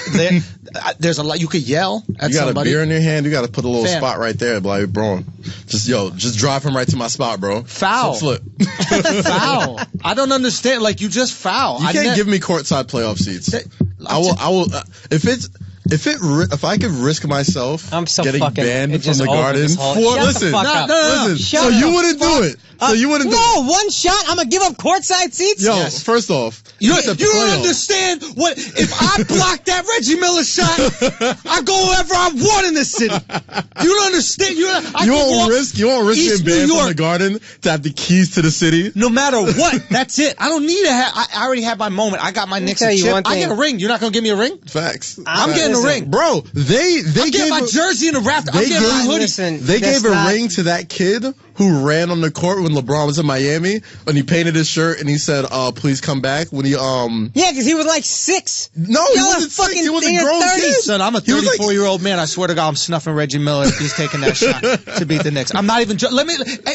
there's a lot you could yell at somebody. You got a beer in your hand. You got to put a little spot right there, like, bro. Just drive him right to my spot, bro. Foul. Flip. Foul. I don't understand. Like you just foul. You can't give me courtside playoff seats. I will. If I could risk myself getting banned from the Garden listen. So you wouldn't do it. One shot. I'm gonna give up courtside seats. Yo, first off, you don't understand what if I block that Reggie Miller shot, I go wherever I want in this city. You don't understand. You won't risk getting banned from the Garden to have the keys to the city. No matter what, that's it. I don't need to have. I already have my moment. I got my Knicks and chip. I get a ring. You're not gonna give me a ring? Facts. I'm getting a ring, bro. They gave my jersey in the raft. I'm getting my hoodie. They gave a ring to that kid who ran on the court when LeBron was in Miami, and he painted his shirt and he said, "Please come back." When he yeah, because he was like 6. No, he wasn't fucking. He was a grown kid. Son, I'm a 34-year-old man. I swear to God, I'm snuffing Reggie Miller if he's taking that shot to beat the Knicks. I'm not even.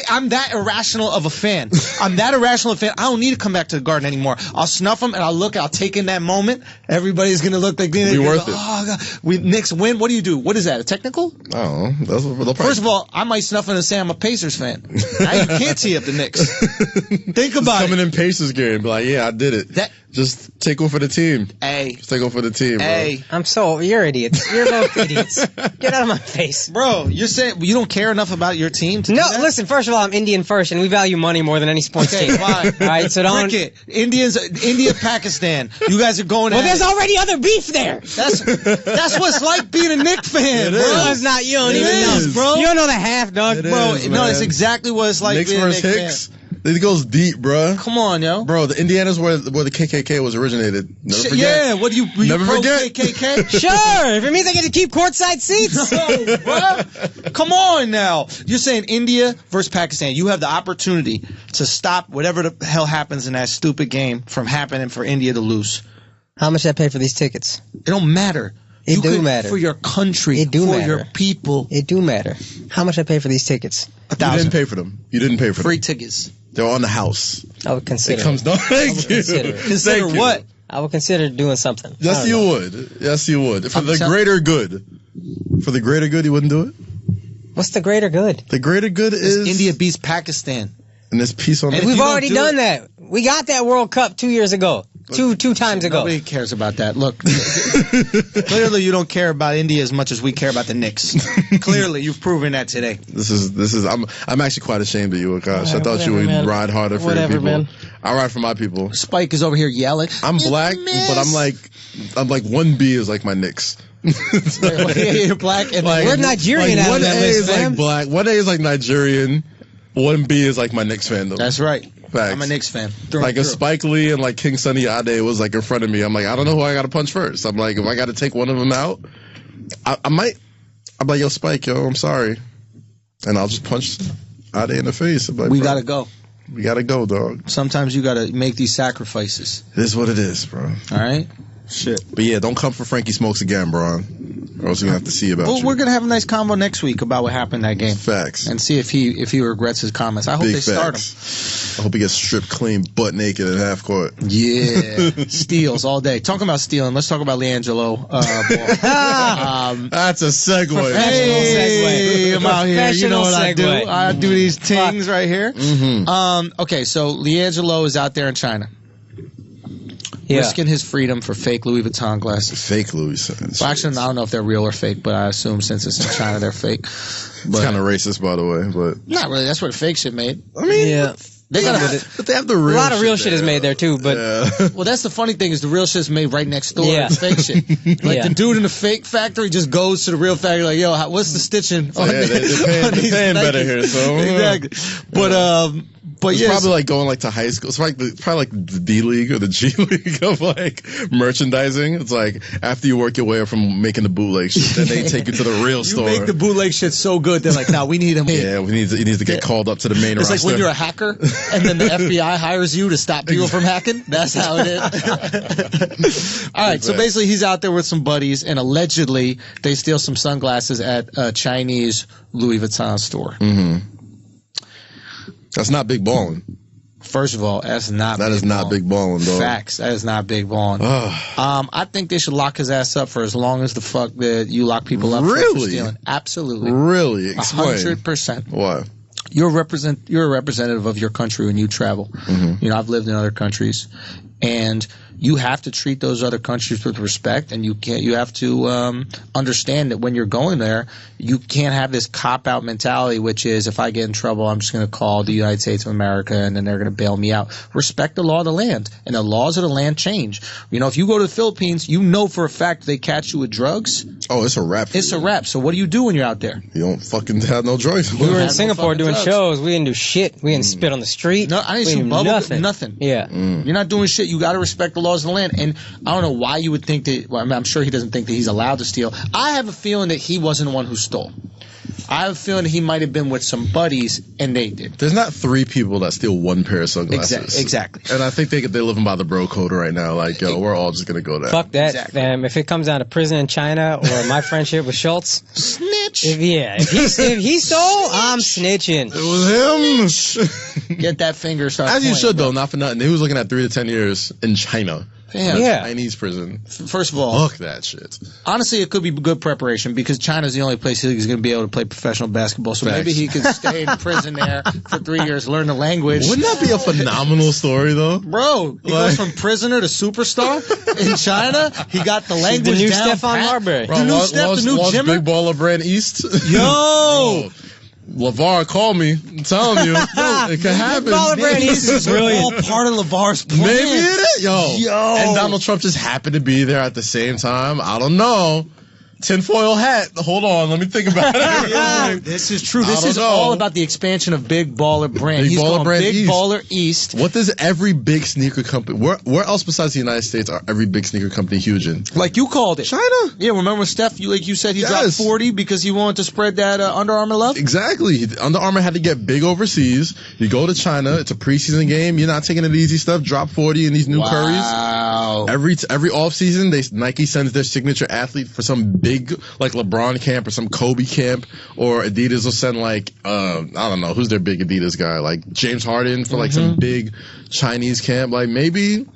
I'm that irrational of a fan. I'm that irrational of a fan. I don't need to come back to the Garden anymore. I'll snuff him and I'll take in that moment. Everybody's gonna look like they'll be worth it. Oh God, Knicks win. What do you do? What is that? A technical? I don't know. First of all, I might snuff him and say I'm a Pacers fan. I can't tee up the Knicks. Think about it. Coming in Pacers game, be like, yeah, I did it. Just take one for the team. Just take one for the team, bro. You're idiots. You're both idiots. Get out of my face. Bro, you're saying you don't care enough about your team to do that? Listen, first of all, I'm Indian first, and we value money more than any sports team. Why? All right, so don't... Cricket. India, Pakistan. You guys are going Well, there's already other beef there. That's what it's like being a Knicks fan, bro. It's not. You don't even know, bro. You don't know the half, dog. Bro, no, it's exactly what it's like Knicks being a Knicks Hicks. fan. It goes deep, bro. Come on, yo. Bro, the Indiana's where the KKK was originated. Never forget. Yeah, what do you never pro forget. KKK? Sure, if it means I get to keep courtside seats. No, bro. Come on now. You're saying India versus Pakistan. You have the opportunity to stop whatever the hell happens in that stupid game from happening for India to lose. How much I pay for these tickets? It don't matter. It do matter. For your country. It do for matter. your people. It do matter. How much I pay for these tickets? $1,000. You didn't pay for them. You didn't pay for them. Free tickets. They're on the house. I would consider. It comes down. Thank you. Consider what? I would consider doing something. Yes, you would. Yes, you would. For the greater good. For the greater good, you wouldn't do it? What's the greater good? The greater good is India beats Pakistan. And there's peace on and earth. We've already done that. We got that World Cup 2 years ago. Two times ago. Nobody cares about that. Look, clearly you don't care about India as much as we care about the Knicks. Clearly, you've proven that today. This is. I'm actually quite ashamed of you, Akaash. I thought you would ride harder for your people. Man. I ride for my people. Spike is over here yelling. I'm black, but I'm like 1B is like my Knicks. You're black, and we're Nigerian. Like 1A is fam. like black. 1A is like Nigerian. 1B is like my Knicks fandom. That's right. Facts. I'm a Knicks fan. Like if Spike Lee and like King Sunny Ade was like in front of me, I'm like, I don't know who I got to punch first. I'm like, if I got to take one of them out, I'm like, yo, Spike, yo, I'm sorry, and I'll just punch Ade in the face. Like, we gotta go. We gotta go, dog. Sometimes you gotta make these sacrifices. It is what it is, bro. All right. Shit. But yeah, don't come for Frankie Smokes again, bro. Or else you're gonna have to see about you. We're gonna have a nice combo next week about what happened in that game. Facts. And see if he regrets his comments. I hope they start him. I hope he gets stripped clean, butt naked at half court. Yeah. Steals all day. Talking about stealing, let's talk about LiAngelo Ball. That's a segue. Hey, I'm out here. You know what I do. I do these things right here. Mm-hmm. Okay, so LiAngelo is out there in China. Yeah. Risking his freedom for fake Louis Vuitton glasses. Fake Louis. Well, actually, I don't know if they're real or fake, but I assume since it's in China, they're fake. But, it's kind of racist, by the way, but not really. That's where the fake shit made. I mean, yeah. They got but they have the real. A lot of real shit is made there too, but well, that's the funny thing is the real shit's made right next door. Yeah. The fake shit. Like the dude in the fake factory just goes to the real factory like, yo, what's the stitching? They're paying better here, so exactly. But it's probably like going like to high school. It's probably like the D League or the G League of like merchandising. It's like after you work your way up from making the bootleg shit, then they take you to the real store. You make the bootleg shit so good, they're like, nah, we need him. Yeah, he needs to get called up to the main roster. It's like when you're a hacker and then the FBI hires you to stop people from hacking. That's how it is. All right, so basically he's out there with some buddies and allegedly they steal some sunglasses at a Chinese Louis Vuitton store. Mm-hmm. That's not big balling. First of all, that is not big balling, dog. Facts. That is not big balling. I think they should lock his ass up for as long as the fuck that you lock people up for stealing. Absolutely. Really? Explain. 100%. Why? You're a representative of your country when you travel. Mm-hmm. You know, I've lived in other countries, and you have to treat those other countries with respect, and you have to understand that when you're going there, you can't have this cop-out mentality, which is if I get in trouble, I'm just going to call the United States of America, and then they're going to bail me out. Respect the law of the land, and the laws of the land change. You know, if you go to the Philippines, you know for a fact they catch you with drugs. Oh, it's a wrap. It's a wrap. So what do you do when you're out there? You don't fucking have no drugs. We were in Singapore doing shows. We didn't do shit. We didn't spit on the street. No, I didn't do nothing. Yeah. You're not doing shit. You got to respect the laws of the land. And I don't know why you would think that. Well, I mean, I'm sure he doesn't think that he's allowed to steal. I have a feeling that he wasn't the one who stole. I have a feeling that he might have been with some buddies and they did. There's not three people that steal one pair of sunglasses. Exactly. And I think they're living by the bro code right now. Like, yo, we're all just gonna go there. Fuck that, fam. If it comes down to prison in China or my friendship with Schulz, snitch. If he stole, I'm snitching. It was him. Get that finger. As you should, though. Not for nothing. He was looking at 3 to 10 years in China. Yeah. Chinese prison. First of all, fuck that shit. Honestly, it could be good preparation because China's the only place he's going to be able to play professional basketball. So maybe he could stay in prison there for 3 years, learn the language. Wouldn't that be a phenomenal story, though? Bro, he goes from prisoner to superstar in China. He got the language the new down. Stephon Marbury. The new Steph, the new Jimmer. Big Baller Brand East. Yo! LeVar, call me. I'm telling you. It could happen. This is really all part of LeVar's plan. Maybe it is. Yo. And Donald Trump just happened to be there at the same time. I don't know. Tinfoil hat. Hold on. Let me think about it. This is true. This is all about the expansion of Big Baller Brand. He's going Big Baller East. What does every big sneaker company... Where else besides the United States are every big sneaker company huge in? Like you called it. China. Yeah, remember when Steph, you said he dropped 40 because he wanted to spread that Under Armour love? Exactly. Under Armour had to get big overseas. You go to China. It's a preseason game. You're not taking it easy stuff. Drop 40 in these new Currys. Wow. Every offseason, Nike sends their signature athlete for some big, like LeBron camp or some Kobe camp, or Adidas will send like, I don't know, who's their big Adidas guy? Like James Harden for like some big Chinese camp. Like maybe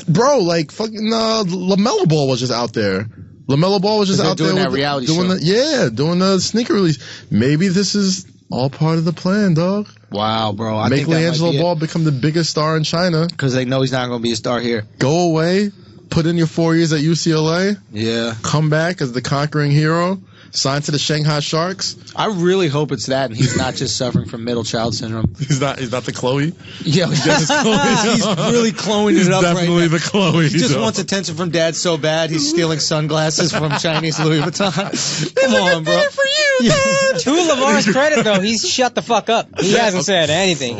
bro, like fucking LaMelo Ball was just out there. LaMelo Ball was just out doing there that reality show. Doing the sneaker release. Maybe this is all part of the plan, dog. Wow, bro. I Make LiAngelo Ball become the biggest star in China. Because they know he's not going to be a star here. Go away. Put in your 4 years at UCLA. Yeah. Come back as the conquering hero. Sign to the Shanghai Sharks. I really hope it's that, and he's not just suffering from middle child syndrome. He's not the Chloe. Yeah, he's really cloning it up right now. Definitely the Chloe. He just wants attention from dad so bad he's stealing sunglasses from Chinese Louis Vuitton. Come on, bro. For you. To LeVar's credit, though, he's shut the fuck up. He hasn't said anything.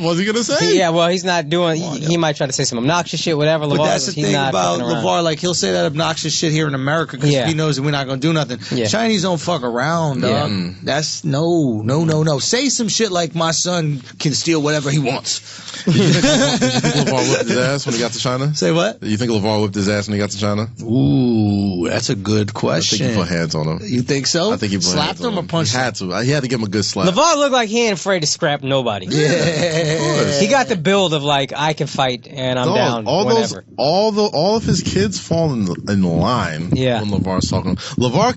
What was he gonna say? Well, he's not doing. He might try to say some obnoxious shit, whatever. But that's the thing about LeVar. Like, he'll say that obnoxious shit here in America because he knows that we're not gonna do nothing. Yeah. Chinese don't fuck around, dog. Yeah. That's no. Say some shit like my son can steal whatever he wants. Did you think LeVar whipped his ass when he got to China? Say what? You think LeVar whipped his ass when he got to China? Ooh, that's a good question. I think he put hands on him. You think so? I think he slapped him or punched him. He had to. He had to give him a good slap. LeVar looked like he ain't afraid to scrap nobody. Yeah. He got the build of like, I can fight and I'm down. All of his kids fall in line when LeVar's talking. LeVar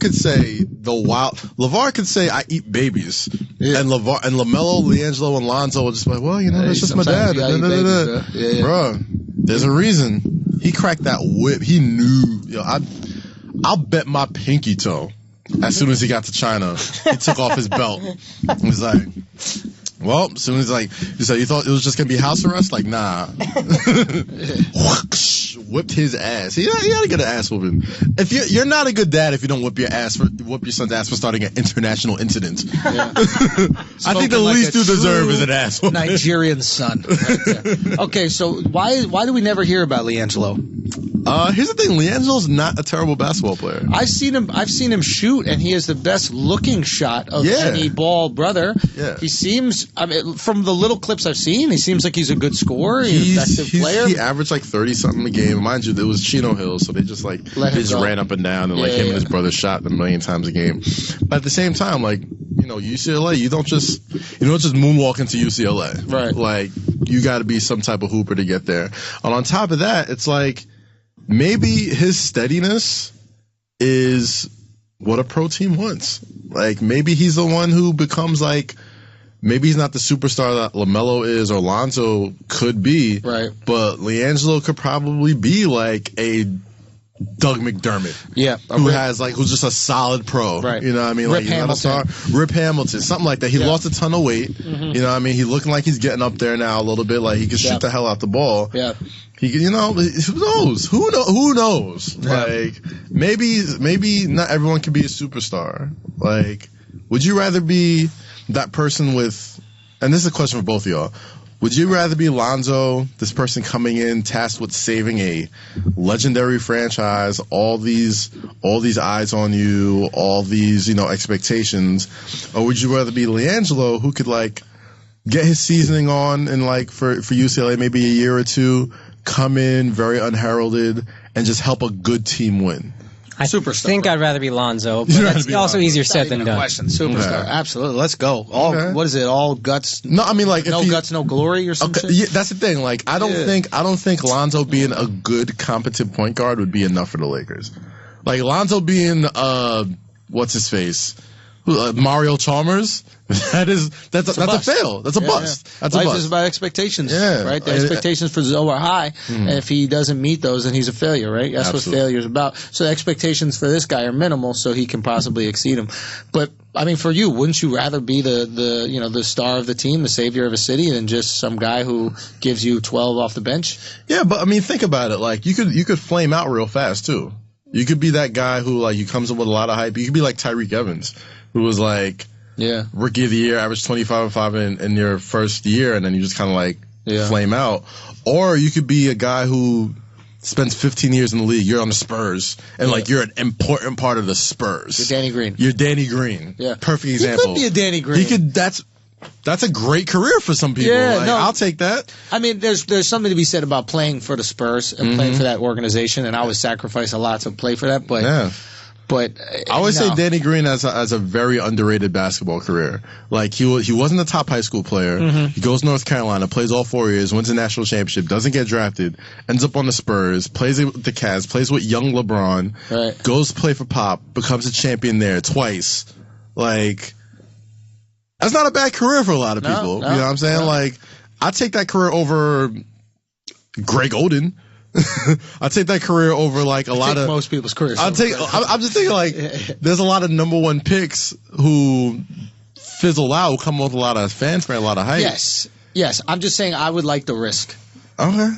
could say I eat babies. Yeah. And LaMelo, LiAngelo, and Lonzo will just be like, well, that's just my dad. Bro, there's a reason. He cracked that whip. He knew. I'll bet my pinky toe. As soon as he got to China, he took off his belt. He was like, well, as soon as you said you thought it was just gonna be house arrest, like nah. Whipped his ass. He had to get an ass whooping. If you're not a good dad if you don't whip your son's ass for starting an international incident. Yeah. I think the least you deserve is an ass whooping. Nigerian son. Right there. Okay, so why do we never hear about LiAngelo? Here's the thing: LiAngelo's not a terrible basketball player. I've seen him shoot, and he is the best looking shot of any Ball brother. Yeah. He seems. I mean, from the little clips I've seen, he seems like he's a good scorer, effective player. He averaged like 30-something a game. Mind you, it was Chino Hills, so they just ran up and down, and him and his brother shot a million times a game. But at the same time, UCLA, you don't just moonwalk into UCLA. Right. Like, you got to be some type of hooper to get there. And on top of that, it's like maybe his steadiness is what a pro team wants. Like, maybe he's the one who becomes like. Maybe he's not the superstar that LaMelo is or Lonzo could be. Right. But LiAngelo could probably be like a Doug McDermott. Yeah. Who's just a solid pro. Right. You know what I mean? Rip Hamilton. Rip Hamilton. Something like that. He lost a ton of weight. Mm-hmm. You know what I mean? He's looking like he's getting up there now a little bit. Like, he can shoot the hell out the ball. Yeah. He can, who knows? Who knows? Yeah. Like, maybe not everyone can be a superstar. Like, would you rather be that person with, and this is a question for both of y'all, would you rather be Lonzo, this person coming in tasked with saving a legendary franchise, all these eyes on you, all these, expectations, or would you rather be LiAngelo, who could get his seasoning on and for UCLA maybe a year or two, come in very unheralded and just help a good team win? I think I'd rather be Lonzo, but that's also easier said than done. Superstar, absolutely. Let's go. What is it? All guts? No, I mean no guts, no glory, or something. Yeah, that's the thing. Like, I don't think Lonzo being a good, competent point guard would be enough for the Lakers. Like, Lonzo being what's his face? Mario Chalmers. That's a fail. That's a bust. That's Life a bust. is about expectations, right? The expectations for Zoe are high, and if he doesn't meet those, then he's a failure, right? That's what failure is about. So the expectations for this guy are minimal, so he can possibly exceed them. But I mean, for you, wouldn't you rather be the star of the team, the savior of a city, than just some guy who gives you 12 off the bench? Yeah, but I mean, think about it. Like, you could flame out real fast too. You could be that guy who you comes up with a lot of hype. You could be like Tyreek Evans, who was rookie of the year, averaged 25-5 in your first year, and then you just kind of flame out. Or you could be a guy who spends 15 years in the league. You're on the Spurs, and you're an important part of the Spurs. You're Danny Green. Yeah, perfect example. He could be a Danny Green. That's a great career for some people. Yeah, I'll take that. I mean, there's something to be said about playing for the Spurs and playing for that organization, and I would sacrifice a lot to play for that. But But I always say Danny Green has a very underrated basketball career. Like, he wasn't a top high school player. Mm-hmm. He goes to North Carolina, plays all 4 years, wins a national championship, doesn't get drafted, ends up on the Spurs, plays with the Cavs, plays with young LeBron, right. Goes to play for Pop, becomes a champion there twice. Like, that's not a bad career for a lot of people. No, you know what I'm saying? No. Like, I'd take that career over Greg Oden. I take that career over like a lot of most people's careers. I'm just thinking like there's a lot of number one picks who fizzle out, who come with a lot of fanfare, a lot of hype. Yes. I'm just saying I would like the risk. Okay.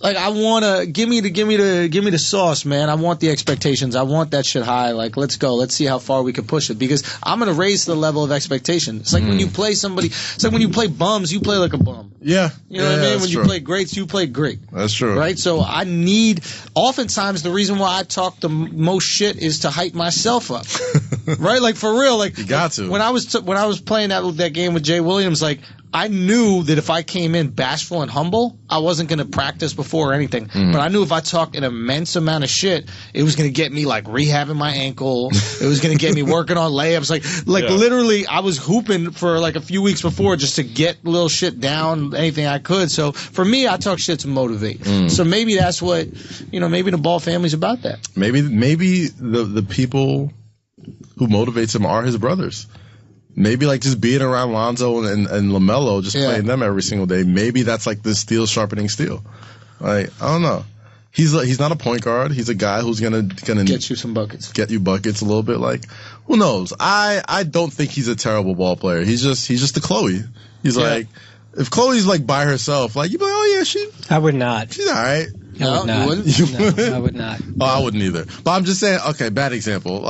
Like, I want to give me the sauce, man. I want the expectations. I want that shit high. Like, let's go. Let's see how far we can push it, because I'm going to raise the level of expectation. It's like when you play somebody, it's like when you play bums, you play like a bum. Yeah. You know what I mean? When you play greats, you play great. That's true. Right? So oftentimes the reason why I talk the most shit is to hype myself up. Right? Like, for real. Like, you got to. When I was playing that game with Jay Williams, like, I knew that if I came in bashful and humble, I wasn't going to practice before or anything. But I knew if I talked an immense amount of shit, it was going to get me, like, rehabbing my ankle. It was going to get me working on layups. Like literally, I was hooping for, like, a few weeks before just to get little shit down, anything I could. So, for me, I talk shit to motivate. So maybe that's what, maybe the Ball family's about that. Maybe the people who motivates him are his brothers. Maybe, like, just being around Lonzo and LaMelo, just playing them every single day. Maybe that's like the steel sharpening steel. Like, I don't know. He's not a point guard. He's a guy who's gonna get you some buckets. Get you buckets a little bit. Like, who knows? I don't think he's a terrible ball player. He's just a Chloe. He's like, if Chloe's like by herself, like, you'd be like, oh yeah, I would not. She's all right. I would not. You wouldn't? No, I would not. Oh, I wouldn't either. But I'm just saying, okay, bad example.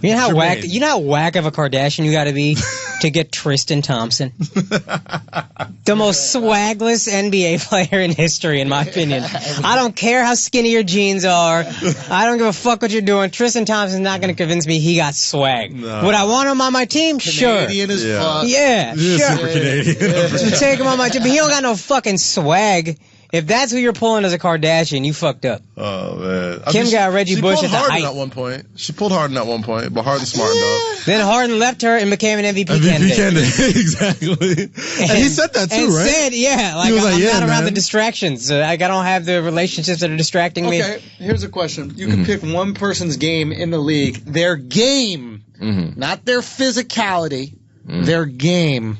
You know how whack of a Kardashian you got to be to get Tristan Thompson? The most swagless NBA player in history, in my opinion. I don't care how skinny your jeans are. I don't give a fuck what you're doing. Tristan Thompson's not going to convince me he got swag. No. Would I want him on my team? Canadian sure. As fuck. Yeah, sure. Super Canadian. Take him on my team, but he don't got no fucking swag. If that's who you're pulling as a Kardashian, you fucked up. Oh, man. Kim got Reggie Bush at the height. She pulled Harden at one point, but Harden smartened up. Then Harden left her and became an MVP candidate. Exactly. And he said that too, and right? Said, I'm not around the distractions. I don't have the relationships that are distracting me. Okay, here's a question. You can pick one person's game in the league. Their game, not their physicality, their game.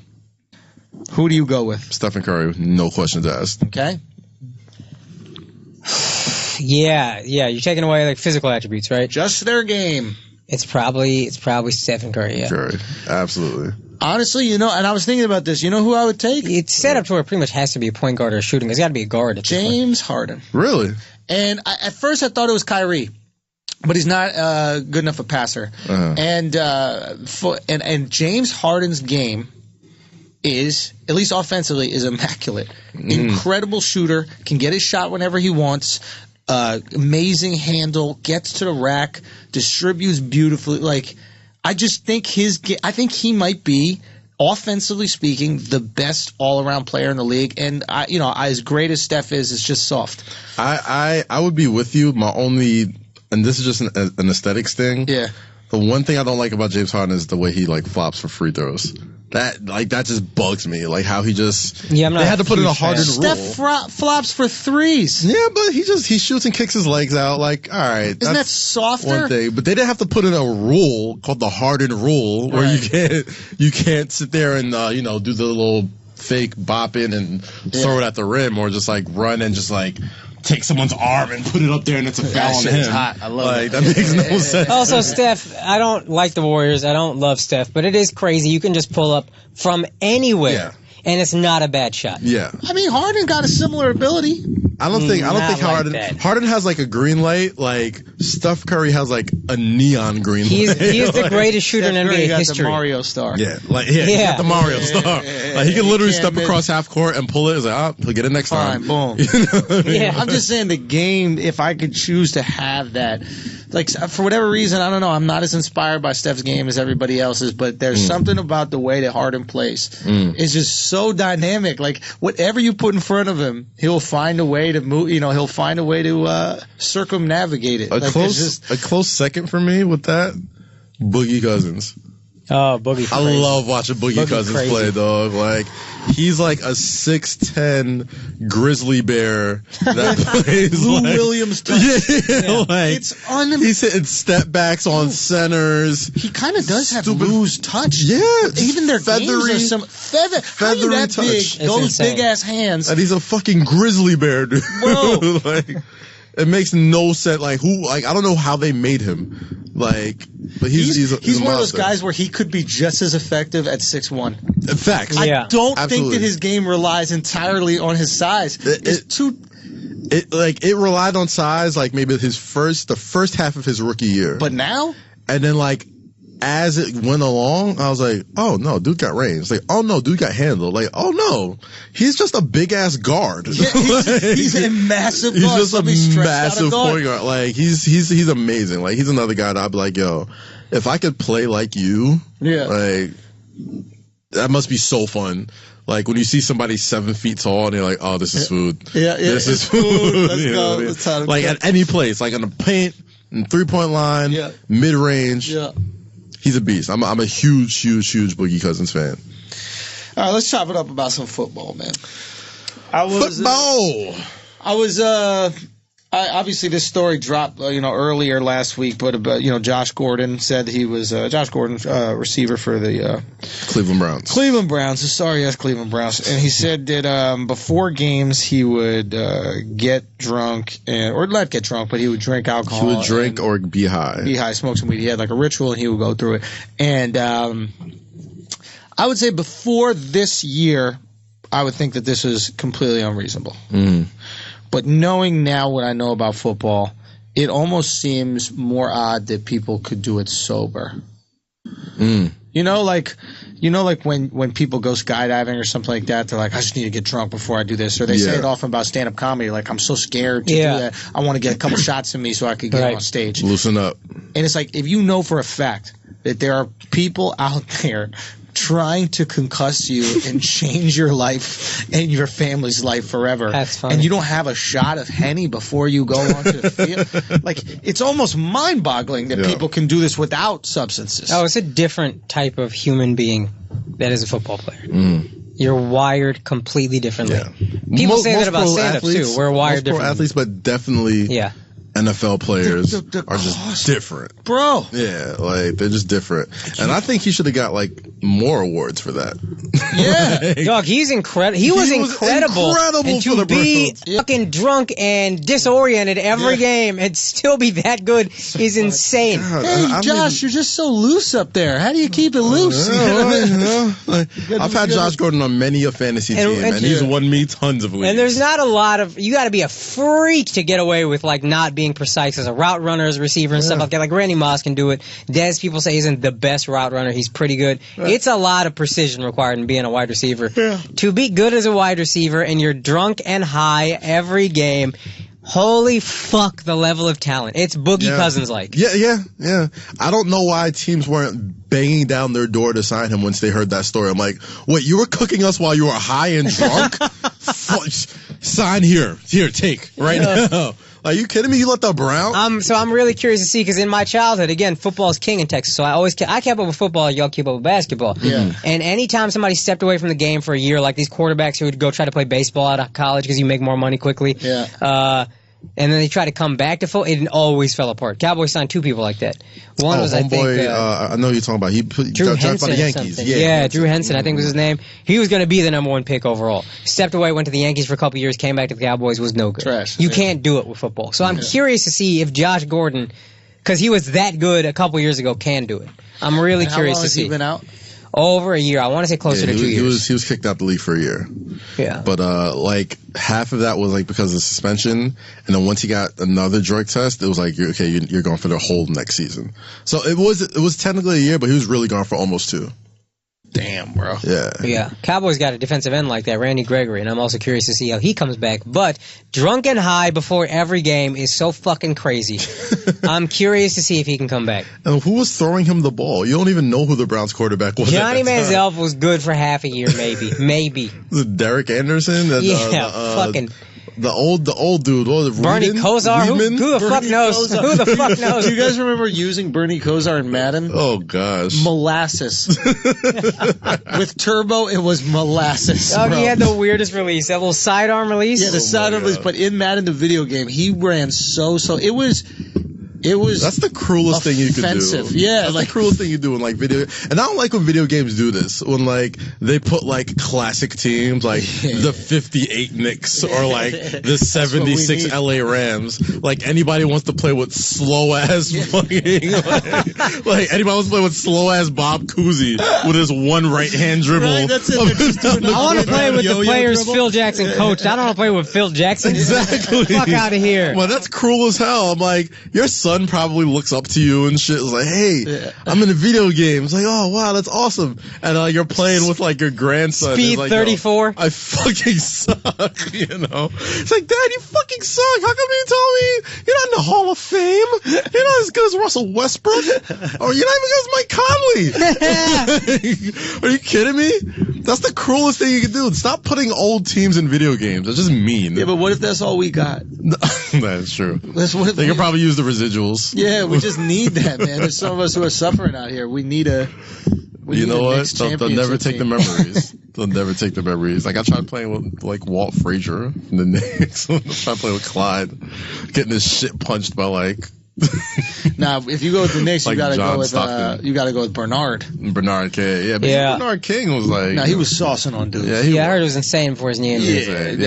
Who do you go with? Stephen Curry, no questions asked. Okay. Yeah, you're taking away like physical attributes, right? Just their game. It's probably Stephen Curry, yeah. Curry, absolutely. Honestly, and I was thinking about this. You know who I would take? It's set up to where it pretty much has to be a point guard or a shooting. It's got to be a guard. James Harden. Really? And at first I thought it was Kyrie, but he's not good enough a passer. And James Harden's game is, at least offensively, is immaculate. Incredible shooter, can get his shot whenever he wants. Amazing handle, gets to the rack, distributes beautifully. Like, I just think I think he might be, offensively speaking, the best all-around player in the league. And as great as Steph is, it's just soft. I would be with you. My only, and this is just an aesthetics thing. Yeah. The one thing I don't like about James Harden is the way he like flops for free throws. That just bugs me. Like how he just they had to put in a Harden rule. Steph flops for threes. Yeah, but he shoots and kicks his legs out. Like, all right, isn't that softer? One thing, but they didn't have to put in a rule called the Harden rule where you can't sit there and do the little fake bop in and throw it at the rim, or just like run and just like take someone's arm and put it up there and it's a foul on him. Hot. I love it. That makes no sense. Also, Steph, I don't like the Warriors. I don't love Steph, but it is crazy. You can just pull up from anywhere, and it's not a bad shot. Yeah. I mean, Harden got a similar ability. I don't think Harden has like a green light. Like Steph Curry has like a neon green light. He is the greatest shooter in NBA history. The Mario star. Yeah, he got the Mario star. Like he can literally step across half court and pull it. It's like, he'll get it next time. Boom. I'm just saying the game. If I could choose to have that, like for whatever reason, I don't know. I'm not as inspired by Steph's game as everybody else's, but there's something about the way that Harden plays. It's just so dynamic. Like whatever you put in front of him, he'll find a way to move. He'll find a way to circumnavigate it. A close second for me with that, Boogie Cousins. Oh, Boogie! I love watching Boogie Cousins play, dog. Like he's like a 6'10" grizzly bear that plays Lou Williams touch. Like it's he's hitting step backs on centers. He kind of does have Lou's touch. Yeah, even their feathery, games are feathery. How you that touch? Big? Those big ass hands. And he's a fucking grizzly bear, dude. Bro. Like, it makes no sense. Like I don't know how they made him. Like, but he's one of those guys where he could be just as effective at 6'1". Facts. I don't think that his game relies entirely on his size. It relied on size, like maybe the first half of his rookie year. But now? And then like, as it went along, I was like, oh no, dude got range. Like, oh no, dude got handled. Like, oh no, he's just a big ass guard. Yeah, he's a massive guard. He's just a massive point guard. Like, he's amazing. Like, he's another guy that I'd be like, yo, if I could play like you, like, that must be so fun. Like, when you see somebody 7 feet tall and you're like, oh, this is food. This is food. Let's go. Let's have it. Like, at any place, like on the paint, 3-point line, mid-range. Yeah. He's a beast. I'm a huge Boogie Cousins fan. All right, let's chop it up about some football, man. Obviously this story dropped, earlier last week, but Josh Gordon said he was receiver for the Cleveland Browns. Cleveland Browns. Cleveland Browns. And he said that before games he would get drunk or not get drunk, but he would drink alcohol. He would drink or be high. Be high, smoke some weed. He had like a ritual, and he would go through it. And I would say before this year, I would think that this was completely unreasonable. Mm. But knowing now what I know about football, it almost seems more odd that people could do it sober. Mm. Like when people go skydiving or something like that, they're like, I just need to get drunk before I do this. Or they say it often about stand-up comedy, like, I'm so scared to do that. I want to get a couple shots in me so I could get on stage. Loosen up. And it's like, if you know for a fact that there are people out there trying to concuss you and change your life and your family's life forever. That's funny. And you don't have a shot of Henny before you go onto the field. Like, it's almost mind-boggling that people can do this without substances. Oh, it's a different type of human being that is a football player. Mm. You're wired completely differently. Yeah. People say that about stand-ups, too. We're wired differently. Pro athletes, but definitely NFL players are just different. Bro. Yeah, like, they're just different. And I think he should have got, like, more awards for that. Yeah. Dog, he's incredible. He was incredible. And to be fucking drunk and disoriented every game and still be that good is insane. God, hey, Josh, you're just so loose up there. How do you keep it loose? I've had Josh Gordon on many a fantasy team, and he's won me tons of leagues. And there's not a lot of, you got to be a freak to get away with, like, not being precise as a route runner, as a receiver, and stuff like that. Like, Randy Moss can do it. Dez, people say, isn't the best route runner. He's pretty good. It's a lot of precision required in being a wide receiver. Yeah. To be good as a wide receiver and you're drunk and high every game, holy fuck, the level of talent. It's Boogie Cousins-like. Yeah. I don't know why teams weren't banging down their door to sign him once they heard that story. I'm like, wait, you were cooking us while you were high and drunk? Sign here. Here, take. Right now. Are you kidding me? You let the Browns? So I'm really curious to see, because in my childhood, again, football is king in Texas. So I kept up with football. Y'all keep up with basketball. Yeah. And anytime somebody stepped away from the game for a year, like these quarterbacks who would go try to play baseball out of college because you make more money quickly. Yeah. And then they try to come back to football. It always fell apart. Cowboys signed 2 people like that. One was, I think... I know who you're talking about. He Drew Henson by the Yankees. Yeah, Drew Henson, I think was his name. He was going to be the number 1 pick overall. Stepped away, went to the Yankees for a couple years, came back to the Cowboys, was no good. Trash. You can't do it with football. So I'm curious to see if Josh Gordon, because he was that good a couple years ago, can do it. I'm really curious to see. How long has he been out? Over a year. I want to say closer to 2 years. He was kicked out the league for a year. Yeah. But like half of that was like because of suspension, and then once he got another drug test, it was like you're going for the whole next season. So it was technically a year, but he was really gone for almost 2. Damn, bro. Yeah. Cowboys got a defensive end like that, Randy Gregory, and I'm also curious to see how he comes back. But drunk and high before every game is so fucking crazy. I'm curious to see if he can come back. And who was throwing him the ball? You don't even know who the Browns quarterback was. Johnny Manziel was good for half a year, maybe. Was it Derek Anderson? Fucking... The old dude. What was it? Bernie Kosar? Who the fuck knows? Who the fuck knows? Do you guys remember using Bernie Kosar in Madden? Oh, gosh. Molasses. With Turbo, it was molasses. Oh, he had the weirdest release. That little sidearm release? Yeah, the sidearm release. But in Madden, the video game, he ran so. That's the cruelest thing you could do. Yeah, that's the cruelest thing you do in like video. And I don't like when video games do this. When like they put like classic teams, like the 58 Knicks or like the 76 LA Rams. Like anybody wants to play with slow ass fucking like anybody wants to play with slow ass Bob Cousy with his one right hand dribble. Right, that's it. I want to play with the players Phil Jackson coached. I don't want to play with Phil Jackson. Exactly. Fuck out of here. Well, that's cruel as hell. I'm like, your son probably looks up to you and shit. It's like, hey, I'm in a video game. It's like, oh wow, that's awesome. And you're playing with like your grandson. Speed like, 34. I fucking suck. You know, it's like, Dad, you fucking suck. How come you told me you're not in the Hall of Fame? You're not as good as Russell Westbrook, or you're not even as Mike Conley. Are you kidding me? That's the cruelest thing you can do. Stop putting old teams in video games. It's just mean. Yeah, but what if that's all we got? That's true. They could probably use the residuals. Yeah, we just need that, man. There's some of us who are suffering out here. We need a. You know what? They'll never take the memories. They'll never take the memories. Like I tried playing with like Walt Frazier in the Knicks. I tried playing with Clyde, getting his shit punched by like. Now, if you go with the Knicks, like you gotta John go with Stockton. You gotta go with Bernard. Bernard King, yeah. Bernard King was like. No, he was saucing on dudes. Yeah, I heard it was insane before his knee injury.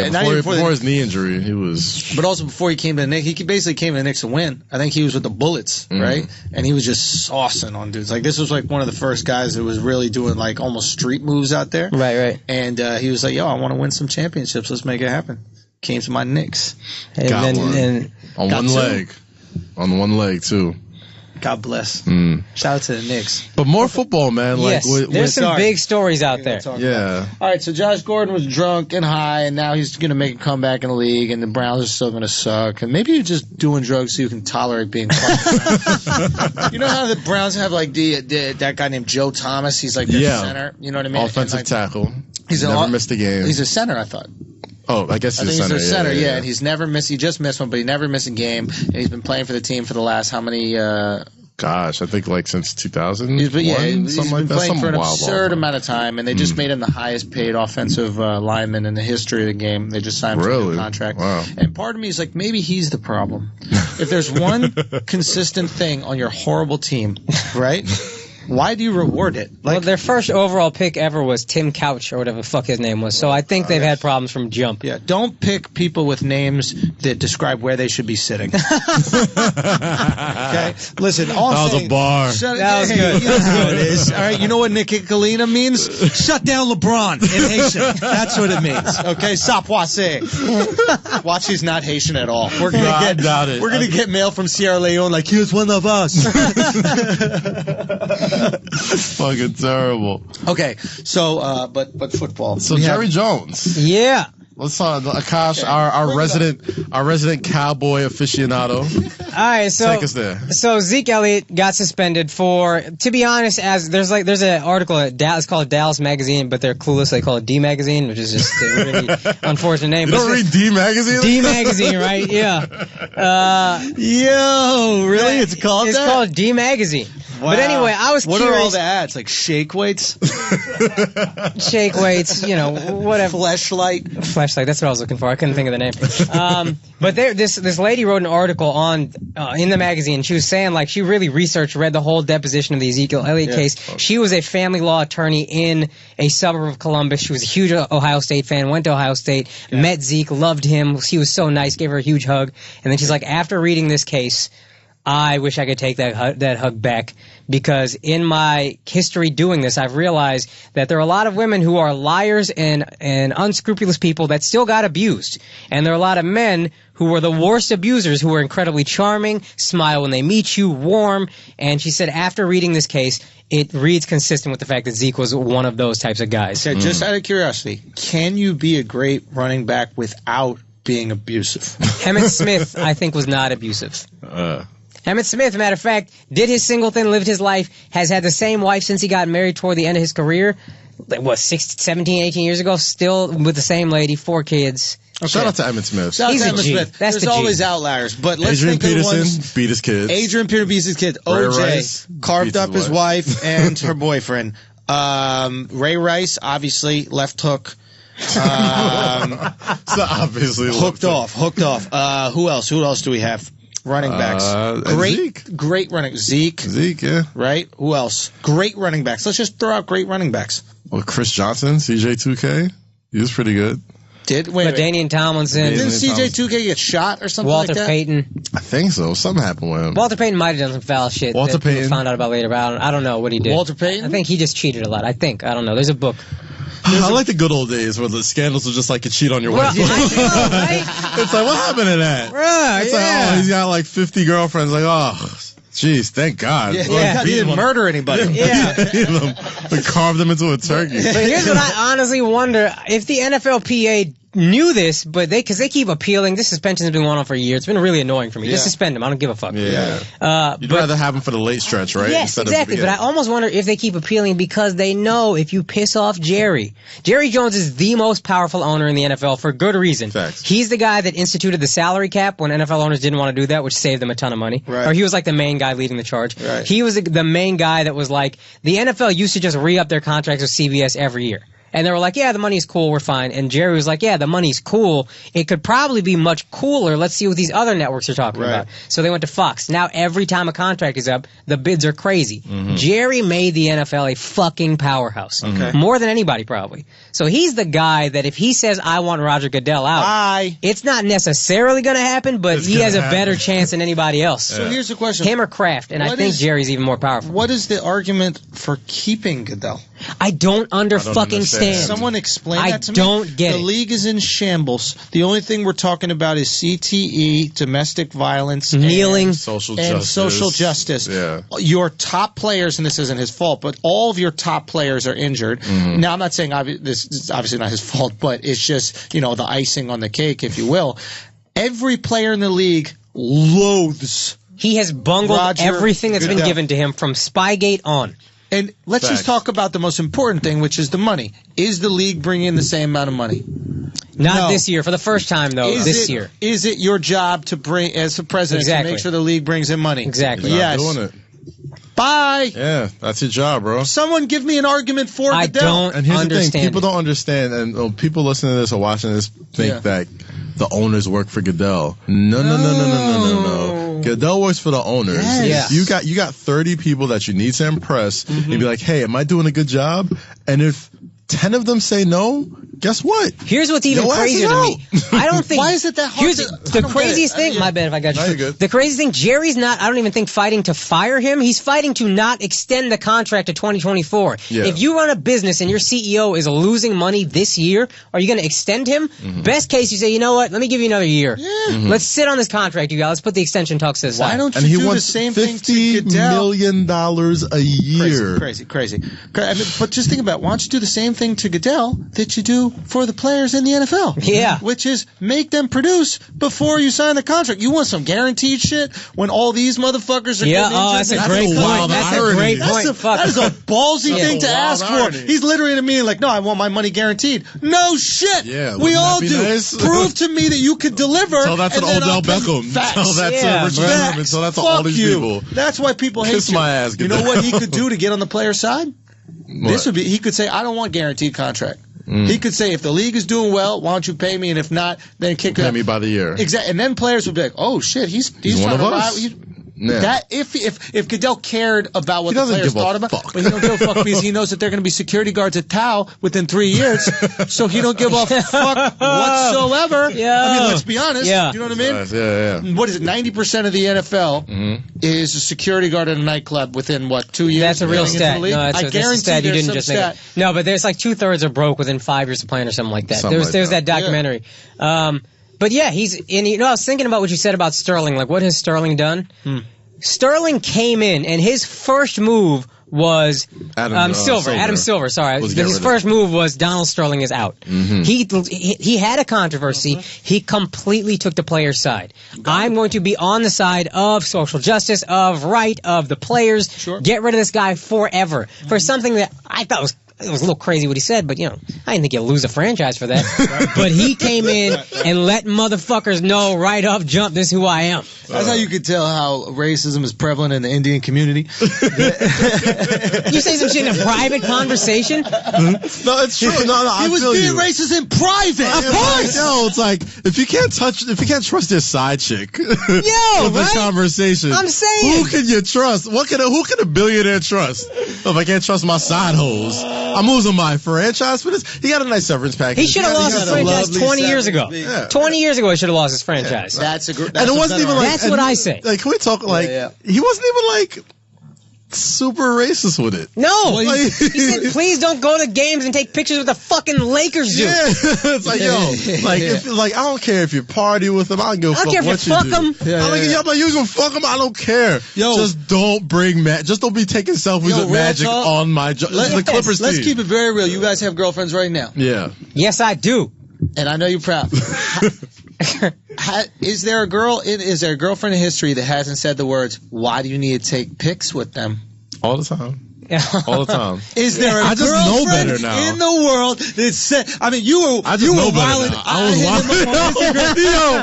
Before his knee injury, he was. But also before he came to the Knicks, he basically came to the Knicks to win. I think he was with the Bullets, right? And he was just saucing on dudes. Like this was like one of the first guys that was really doing like almost street moves out there. Right. And he was like, "Yo, I want to win some championships. Let's make it happen." Came to my Knicks. And got then, one. and On one leg. On one leg, too. God bless. Shout out to the Knicks. But more football, man. Like, yes, there's some big stories out there. Yeah. All right, so Josh Gordon was drunk and high, and now he's going to make a comeback in the league, and the Browns are still going to suck. And maybe you're just doing drugs so you can tolerate being fucked. You know how the Browns have, like, that guy named Joe Thomas? He's, like, their center. You know what I mean? Offensive tackle. He's never missed a game. He's a center, I thought. Oh, I guess he's a center. He's a center, yeah. And he's never missed. He just missed one, but he never missed a game. And he's been playing for the team for the last how many? Gosh, I think like since 2000. He's been playing for an absurd long. amount of time, and they just made him the highest paid offensive lineman in the history of the game. They just signed him to a contract. Wow. And part of me is like, maybe he's the problem. If there's one consistent thing on your horrible team, right? Why do you reward it? Well, their first overall pick ever was Tim Couch or whatever the fuck his name was. So I think they've had problems from jump. Yeah, don't pick people with names that describe where they should be sitting. Okay, listen. All that was a bar. That was good. You know how it is. All right, you know what Nick Kalina means? Shut down LeBron in Haitian. That's what it means. Okay, sapoise. Watch, he's not Haitian at all. We're gonna get mail from Sierra Leone like, here's one of us. Fucking terrible. Okay, so but football. So Jerry Jones. Yeah. Let's talk Akaash, our resident cowboy aficionado. All right, so take us there. So Zeke Elliott got suspended for, to be honest, there's an article at it's called Dallas Magazine, but they're clueless. They call it D Magazine, which is just a really unfortunate name. You don't read D Magazine? D Magazine, right? Yeah. Yo, really? It's called that? It's called D Magazine. Wow. But anyway, I was curious. What are all the ads? Like shake weights? Shake weights, whatever. Fleshlight, that's what I was looking for. I couldn't think of the name. But this lady wrote an article in the magazine. She was saying, like, she really read the whole deposition of the Ezekiel Elliott case. She was a family law attorney in a suburb of Columbus. She was a huge Ohio State fan, went to Ohio State, met Zeke, loved him. He was so nice, gave her a huge hug. And then she's like, after reading this case, I wish I could take that hug back, because in my history doing this, I've realized that there are a lot of women who are liars and unscrupulous people that still got abused. And there are a lot of men who were the worst abusers, who were incredibly charming, smile when they meet you, warm. And she said, after reading this case, it reads consistent with the fact that Zeke was one of those types of guys. So just out of curiosity, can you be a great running back without being abusive? Emmitt Smith, I think, was not abusive. Emmitt Smith, matter of fact, did his single thing, lived his life, has had the same wife since he got married toward the end of his career. What, 17, 18 years ago? Still with the same lady, 4 kids. Okay. Shout out to Emmitt Smith. He's a G. There's always outliers, but let's Adrian think Peterson of the ones. Beat his kids. Adrian Peterson beat his kids. OJ carved up his wife and her boyfriend. Ray Rice, obviously, left hook. So obviously hooked off. Who else? Who else do we have? running backs. Great running. Zeke, yeah. Right? Who else? Great running backs. Let's just throw out great running backs. Well, Chris Johnson, CJ2K. He was pretty good. LaDainian Tomlinson. Didn't CJ2K get shot or something Walter like that? Payton. I think so. Something happened with him. Walter Payton might have done some foul shit that people found out about later, but I don't know what he did. Walter Payton? I think he just cheated a lot. I don't know. There's a book. I like the good old days where the scandals were just like you cheat on your wife. I know, right? It's like, what happened to that? Right, it's like, he's got like 50 girlfriends. Like, jeez, thank God. He didn't murder anybody. They carved them into a turkey. But here's what I honestly wonder. If the NFLPA knew this, but because they keep appealing, this suspension has been going on for a year. It's been really annoying for me. Just suspend him. I don't give a fuck. You'd rather have him for the late stretch, right? Yes, exactly. But I almost wonder if they keep appealing because they know if you piss off Jerry Jones is the most powerful owner in the NFL for good reason. Facts. He's the guy that instituted the salary cap when NFL owners didn't want to do that, which saved them a ton of money. Right. Or he was like the main guy leading the charge. Right. He was the main guy that was like, the NFL used to just re-up their contracts with CBS every year. And they were like, yeah, the money's cool, we're fine. And Jerry was like, yeah, the money's cool. It could probably be much cooler. Let's see what these other networks are talking about. So they went to Fox. Now every time a contract is up, the bids are crazy. Mm-hmm. Jerry made the NFL a fucking powerhouse. More than anybody, probably. So he's the guy that if he says, I want Roger Goodell out, it's not necessarily going to happen, but he has a better chance than anybody else. So here's the question. Him or Kraft, and I think Jerry's even more powerful. What is the argument for keeping Goodell? I don't understand. Someone explain that to me. I don't get it. The league is in shambles. The only thing we're talking about is CTE, domestic violence, kneeling, social justice. Yeah. Your top players, and this isn't his fault, but all of your top players are injured. Mm-hmm. Now, I'm not saying this is obviously not his fault, but it's just, the icing on the cake, if you will. Every player in the league loathes. He has bungled everything that's been given to him from Spygate on. And let's just talk about the most important thing, which is the money. Is the league bringing in the same amount of money? Not this year. For the first time, though, this year. Is it your job to bring, as the president, to make sure the league brings in money? Exactly. Yes. Doing it. Bye. Yeah, that's your job, bro. Someone give me an argument for Goodell. I don't And here's understand the thing. People don't understand, and people listening to this or watching this think that the owners work for Goodell. No. Goodell works for the owners. Yes. You got 30 people that you need to impress. Mm-hmm. And be like, hey, am I doing a good job? And if 10 of them say no, guess what? Here's what's even crazier to me. I don't think. Why is it that hard? Here's the craziest thing. My bad if I got you. No, you're good. The craziest thing, Jerry's not, I don't even think, fighting to fire him. He's fighting to not extend the contract to 2024. Yeah. If you run a business and your CEO is losing money this year, are you going to extend him? Mm-hmm. Best case, you say, you know what? Let me give you another year. Yeah. Mm-hmm. Let's sit on this contract, you guys. Let's put the extension talks to the side. Why don't you do the same thing to Goodell? $50 million a year. Crazy. I mean, but just think about it. Why don't you do the same thing to Goodell that you do for the players in the NFL? Yeah. Which is make them produce before you sign the contract. You want some guaranteed shit when all these motherfuckers are getting injured? That's a great point. That's a great point. That is a ballsy thing to ask for. He's literally in a meeting like, no, I want my money guaranteed. No shit. Yeah, we all do. Nice? Prove to me that you could deliver. Tell that to Odell Beckham. Tell that to Richard Sherman. Tell that to all these people. That's why people hate Kiss you. my ass. You know what he could do to get on the player side? What? He could say, I don't want guaranteed contract. He could say, if the league is doing well, why don't you pay me? And if not, then kick it. Pay me by the year. Exactly. And then players would be like, oh shit, he's one of to us. That if Goodell cared about what the players thought about, but he don't give a fuck because he knows that they're going to be security guards at Tau within 3 years, so he don't give a fuck whatsoever. Yeah. I mean, let's be honest. Yeah. You know what I mean? Yeah. What is it? 90% of the NFL is a security guard at a nightclub within 2 years. That's a real stat. No, I guarantee that's a stat. You didn't just make it. No, but there's like 2/3 are broke within 5 years of playing or something like that. There's that documentary. Yeah. But yeah, I was thinking about what you said about Sterling. Like, what has Sterling done? Sterling came in, and his first move was Adam Silver. Sorry, his first move was Donald Sterling is out. Mm-hmm. He had a controversy. He completely took the player's side. I'm going to be on the side of social justice, of right, of the players. Sure. Get rid of this guy forever for something that I thought was it was a little crazy what he said, but I didn't think you'll lose a franchise for that. But he came in and let motherfuckers know right off jump, this is who I am. That's how you could tell how racism is prevalent in the Indian community. You say some shit in a private conversation? No, it's true. No, he was being racist in private. Of course. It's like if you can't trust your side chick with this conversation, I'm saying, who can you trust? Who can a billionaire trust? If I can't trust my side hoes, I'm losing my franchise for this. He got a nice severance package. He should have lost his franchise 20 years ago. Yeah. 20 years ago, he should have lost his franchise. That's a good. And it wasn't even like. That's what I say. Like, can we talk? Like, he wasn't even like super racist with it. No, he said, please don't go to games and take pictures with the fucking Lakers do. Yeah, it's like, if, I don't care if you party with them. I don't give a fuck what you do. I don't care if you fuck them. I'm like, you gonna fuck them? I don't care. Just don't bring just don't be taking selfies with Magic on my the Clippers team. Let's keep it very real. You guys have girlfriends right now. Yeah. Yes, I do. And I know you're proud. Is there a girlfriend in history that hasn't said the words, why do you need to take pics with them? All the time. All the time. Is there a girlfriend in the world that said, I mean, you were wild. I was wild.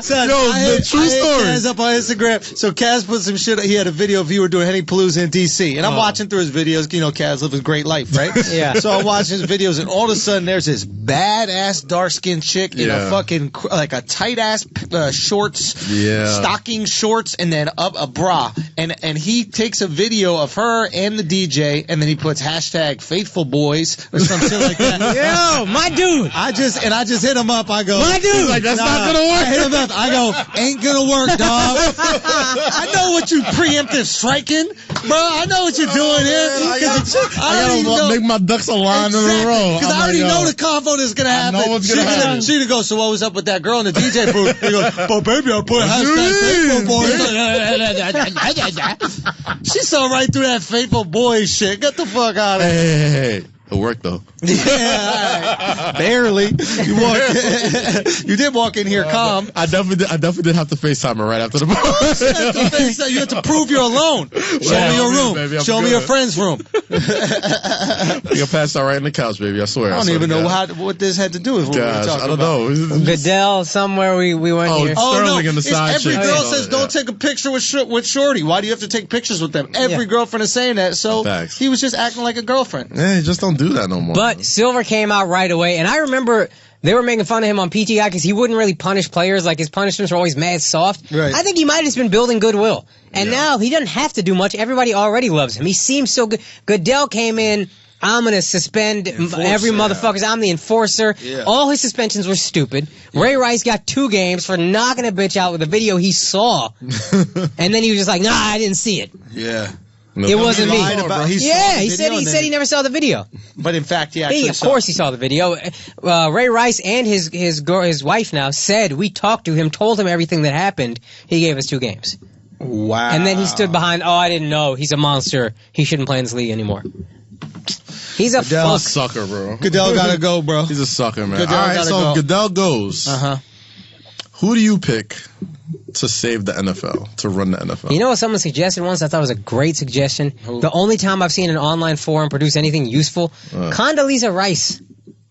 The true story. Kaz up on Instagram. So Kaz put some shit, he had a video of you were doing Henny Palooza in D.C. And I'm watching through his videos. Kaz lived a great life, right? Yeah. So I'm watching his videos and all of a sudden there's this badass dark-skinned chick in a fucking, like a tight-ass shorts, stocking shorts, and then a bra. And he takes a video of her and the DJ, and then he puts hashtag faithful boys or some shit like that. Yo, my dude. I just hit him up. I go, my dude. Like, that's not gonna work. I hit him up. I go, ain't gonna work, dog. I know what you preemptive striking, bro. I know what you're doing here. I gotta make my ducks align in a row. Because I already know the convo that's gonna happen. I know what's gonna happen. She'd go, so what was up with that girl in the DJ booth? He goes, but baby, I put hashtag faithful boys. She saw right through that faithful boys shit. Get the fuck out of here. Hey. It worked though. Yeah, barely. You did walk in here calm. I definitely did have to FaceTime her right after the bar. You had to prove you're alone. Show me your room. Baby, show me your friend's room. You'll pass out right in the couch, baby. I swear. I don't even know what this had to do with what we were talking about. I don't know. Goodell, somewhere we went here. Sterling in the side every girl says don't take a picture with Shorty. Why do you have to take pictures with them? Every girlfriend is saying that. So he was just acting like a girlfriend. Yeah, just don't do that no more. But Silver came out right away, and I remember they were making fun of him on PTI because he wouldn't really punish players. Like, his punishments were always mad soft. Right. I think he might have just been building goodwill. And now he doesn't have to do much. Everybody already loves him. He seems so good. Goodell came in, I'm going to suspend every motherfucker. I'm the enforcer. Yeah. All his suspensions were stupid. Yeah. Ray Rice got 2 games for knocking a bitch out with a video he saw. And then he was just like, nah, I didn't see it. Yeah. No, it wasn't me. He said he never saw the video. But in fact, he actually of course he saw the video. Ray Rice and his wife now said we talked to him, told him everything that happened. He gave us 2 games. Wow. And then he stood behind. Oh, I didn't know. He's a monster. He shouldn't play in this league anymore. He's a sucker, bro. Goodell gotta go, bro. He's a sucker, man. All right, so Goodell goes. Who do you pick to save the NFL, to run the NFL? You know what someone suggested once? I thought it was a great suggestion. The only time I've seen an online forum produce anything useful, Condoleezza Rice.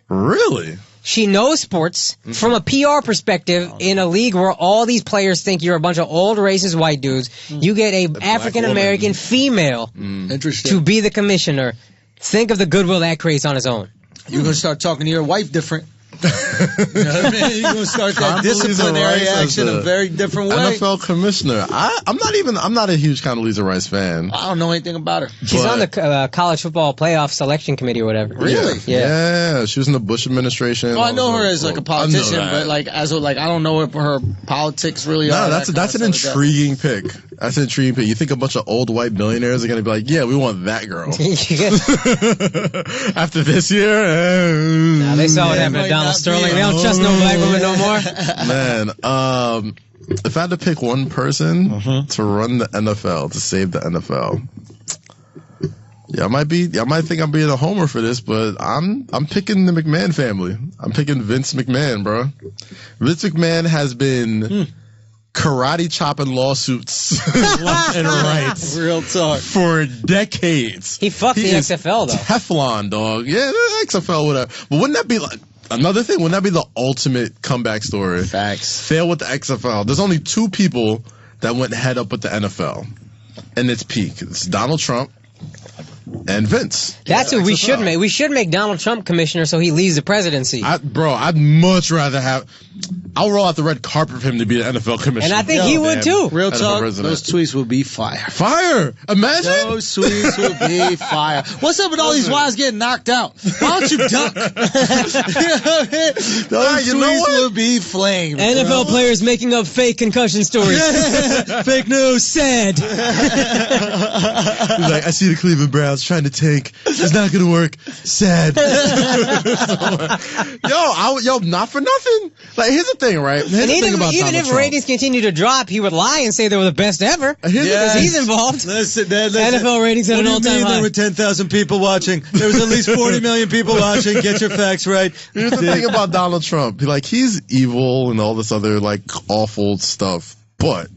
Really? She knows sports from a PR perspective in a league where all these players think you're a bunch of old racist white dudes. You get a African-American female to be the commissioner. Think of the goodwill that creates on its own. You're going to start talking to your wife different. You know what I mean? You're going to start that disciplinary action a very different way. NFL commissioner. I'm not a huge Condoleezza Rice fan. I don't know anything about her. She's on the college football playoff selection committee or whatever. Really? Yeah. She was in the Bush administration. Oh, I know her as like a politician, but like I don't know what her politics really are. That's an intriguing pick. That's an intriguing pick. You think a bunch of old white billionaires are going to be like, yeah, we want that girl. After this year? Nah, they saw what happened to Donald Sterling. They don't trust no black woman no more. Man, if I had to pick one person to run the NFL, to save the NFL, I might think I'm being a homer for this, but I'm picking the McMahon family. I'm picking Vince McMahon, bro. Vince McMahon has been karate chopping lawsuits left and right. Real talk. For decades. He fucked the XFL, though. Teflon, dog. Yeah, the XFL, whatever. But wouldn't that be like another thing? Wouldn't that be the ultimate comeback story? Facts. Fail with the XFL. There's only two people that went head up with the NFL in its peak. It's Donald Trump and Vince. That's what we should make. We should make Donald Trump commissioner so he leaves the presidency. I'd much rather have... I'll roll out the red carpet for him to be the NFL commissioner. And I think he would too. Real talk, those tweets would be fire. Fire! Imagine! Those tweets would be fire. What's up with all these wives getting knocked out? Why don't you duck? Those tweets would be flamed. NFL players making up fake concussion stories. Fake news, sad. He's like, I see the Cleveland Browns trying to tank. It's not going to work. Sad. Yo, not for nothing. Like, here's the thing, right? And even if ratings continue to drop, he would lie and say they were the best ever. Because he's involved. Listen. NFL ratings at an all-time high. There were 10,000 people watching. There was at least 40 million people watching. Get your facts right. Here's the thing about Donald Trump. Like, he's evil and all this other, like, awful stuff. But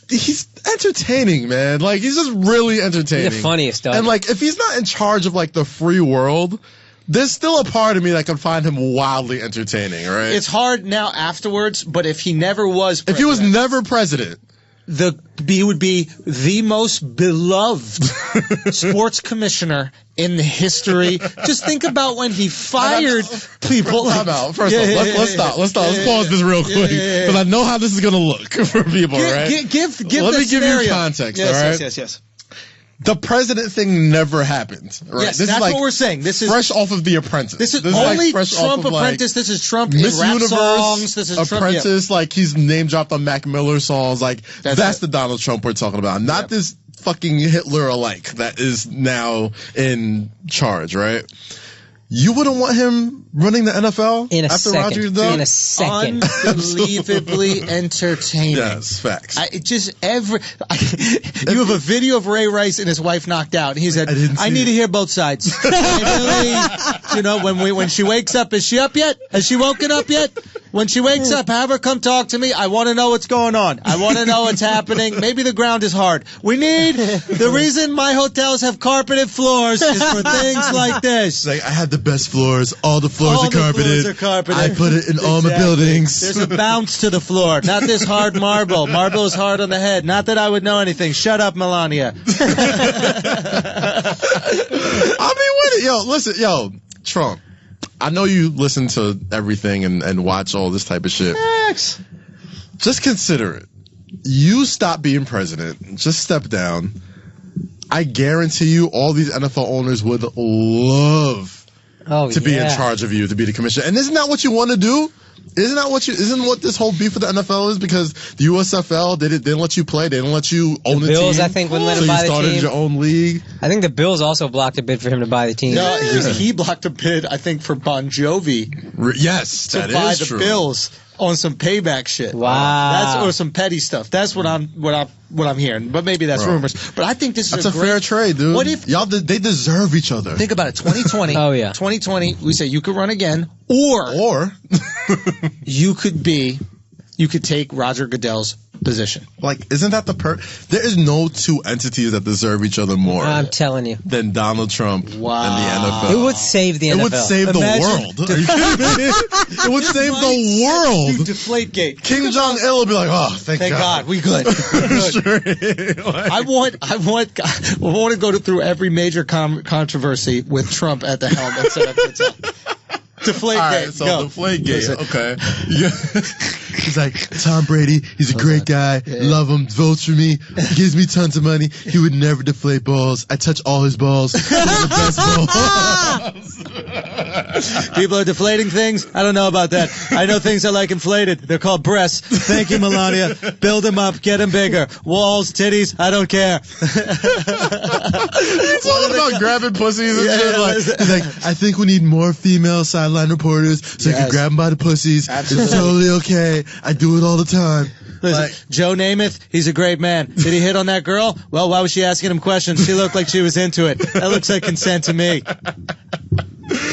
he's entertaining, man. Like, he's just really entertaining. He's the funniest stuff. And, like, if he's not in charge of, like, the free world... There's still a part of me that can find him wildly entertaining, right? It's hard now afterwards, but if he never was president, if he was never president, he would be the most beloved sports commissioner in the history. Just think about when he fired people. First off, let's stop. Let's pause this real quick because I know how this is going to look for people, right? Let me give you context, all right? Yes. The president thing never happened. Right? Yes, that's what we're saying. This is fresh off of The Apprentice. This is only like Trump Apprentice. This is Trump in rap songs. This is Apprentice. Trump, like he's name dropped on Mac Miller songs. Like that's the Donald Trump we're talking about. Not this fucking Hitler alike that is now in charge, right? You wouldn't want him running the NFL after Roger's done? In a second. Unbelievably entertaining. Yes, facts. You have a video of Ray Rice and his wife knocked out. And he said, I need to hear both sides. When she wakes up, is she up yet? Has she woken up yet? When she wakes up, have her come talk to me. I want to know what's going on. I want to know what's happening. Maybe the ground is hard. The reason my hotels have carpeted floors is for things like this. Like, I had the best floors. All the floors are carpeted. I put it in all my buildings. There's a bounce to the floor. Not this hard marble. Marble is hard on the head. Not that I would know anything. Shut up, Melania. Trump. I know you listen to everything and watch all this type of shit. Next. Just consider it. You stop being president. Just step down. I guarantee you all these NFL owners would love to be in charge of you, to be the commissioner. And isn't that what you want to do? Isn't what this whole beef with the NFL is? Because the USFL, they didn't let you play. They didn't let you own the team. Bills, I think, wouldn't let him buy the team. So you started your own league. I think the Bills also blocked a bid for him to buy the team. No, he blocked a bid, I think, for Bon Jovi. Yes, to buy the Bills on some payback shit. Wow. Or some petty stuff. That's what I'm hearing. But maybe that's rumors. But I think this is a fair trade, dude. What if they deserve each other? Think about it. 2020. Oh yeah. 2020. We say you could run again, or you could take Roger Goodell's position. Like, isn't that there is no two entities that deserve each other more. I'm telling you. Than Donald Trump and the NFL. It would save the NFL. It would save the world. Are you kidding me? It would save the world. Deflategate. Kim Jong-il will be like, oh, thank God. We good. I want to go through every major controversy with Trump at the helm and set up Goodell. Deflategate. All right, so Deflategate. Okay. Yeah. He's like, Tom Brady, he's a great guy. Yeah. Love him. Votes for me. Gives me tons of money. He would never deflate balls. I touch all his balls. He's the best balls. People are deflating things. I don't know about that. I know things are like inflated. They're called breasts. Thank you, Melania. Build them up. Get them bigger. Walls, titties. I don't care. It's all about grabbing pussies and shit. He's like, I think we need more female sideline reporters so you can grab them by the pussies. Absolutely. It's totally okay. I do it all the time. Listen, Joe Namath, he's a great man. Did he hit on that girl? Well, why was she asking him questions? She looked like she was into it. That looks like consent to me.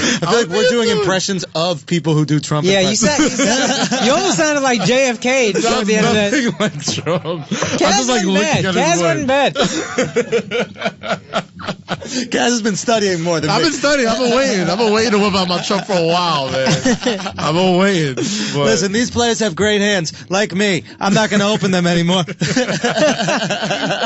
I feel like we're doing impressions of people who do Trump. Yeah, impressions. you almost sounded like JFK at the end of that. Nothing like Trump. Kaz wasn't bad. Kaz has been studying more than me. I've been studying. I've been waiting to whip out my Trump for a while, man. I've been waiting. But. Listen, these players have great hands. Like me, I'm not going to open them anymore.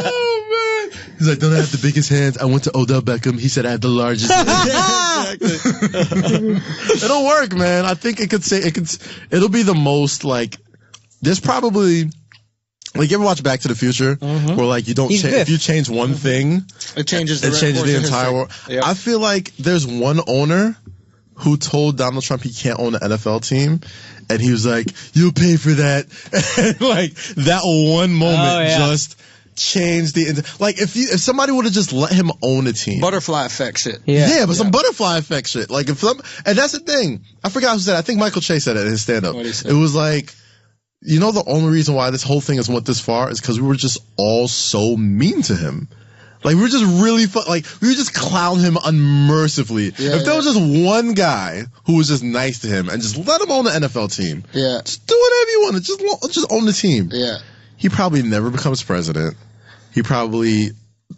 Oh, man. He's like, don't I have the biggest hands? I went to Odell Beckham. He said I had the largest hands. Exactly. It'll work, man. I think it'll be the most, like, there's probably... Like, you ever watch Back to the Future? Mm-hmm. Where, like, you don't if you change one thing, it changes the entire world. Yep. I feel like there's one owner who told Donald Trump he can't own an NFL team, and he was like, you'll pay for that. And, like, that one moment just changed the... Like, if somebody would have just let him own a team. Butterfly effect shit. Yeah, but some butterfly effect shit. Like, and that's the thing. I forgot who said it. I think Michael Che said it in his stand-up. What did he say? It was like... You know, the only reason why this whole thing has went this far is because we were just all so mean to him. Like, we were just really we would just clown him unmercifully. Yeah, if there was just one guy who was just nice to him and just let him own the NFL team. Yeah. Just do whatever you want. Just own the team. Yeah. He probably never becomes president. He probably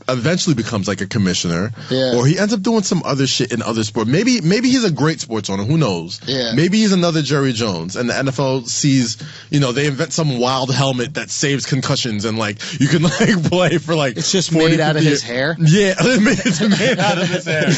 eventually becomes like a commissioner, or he ends up doing some other shit in other sports. Maybe he's a great sports owner. Who knows? Yeah. Maybe he's another Jerry Jones, and the NFL sees, they invent some wild helmet that saves concussions, and like you can like play for like it's just made out of his hair. Yeah, it's made out of his hair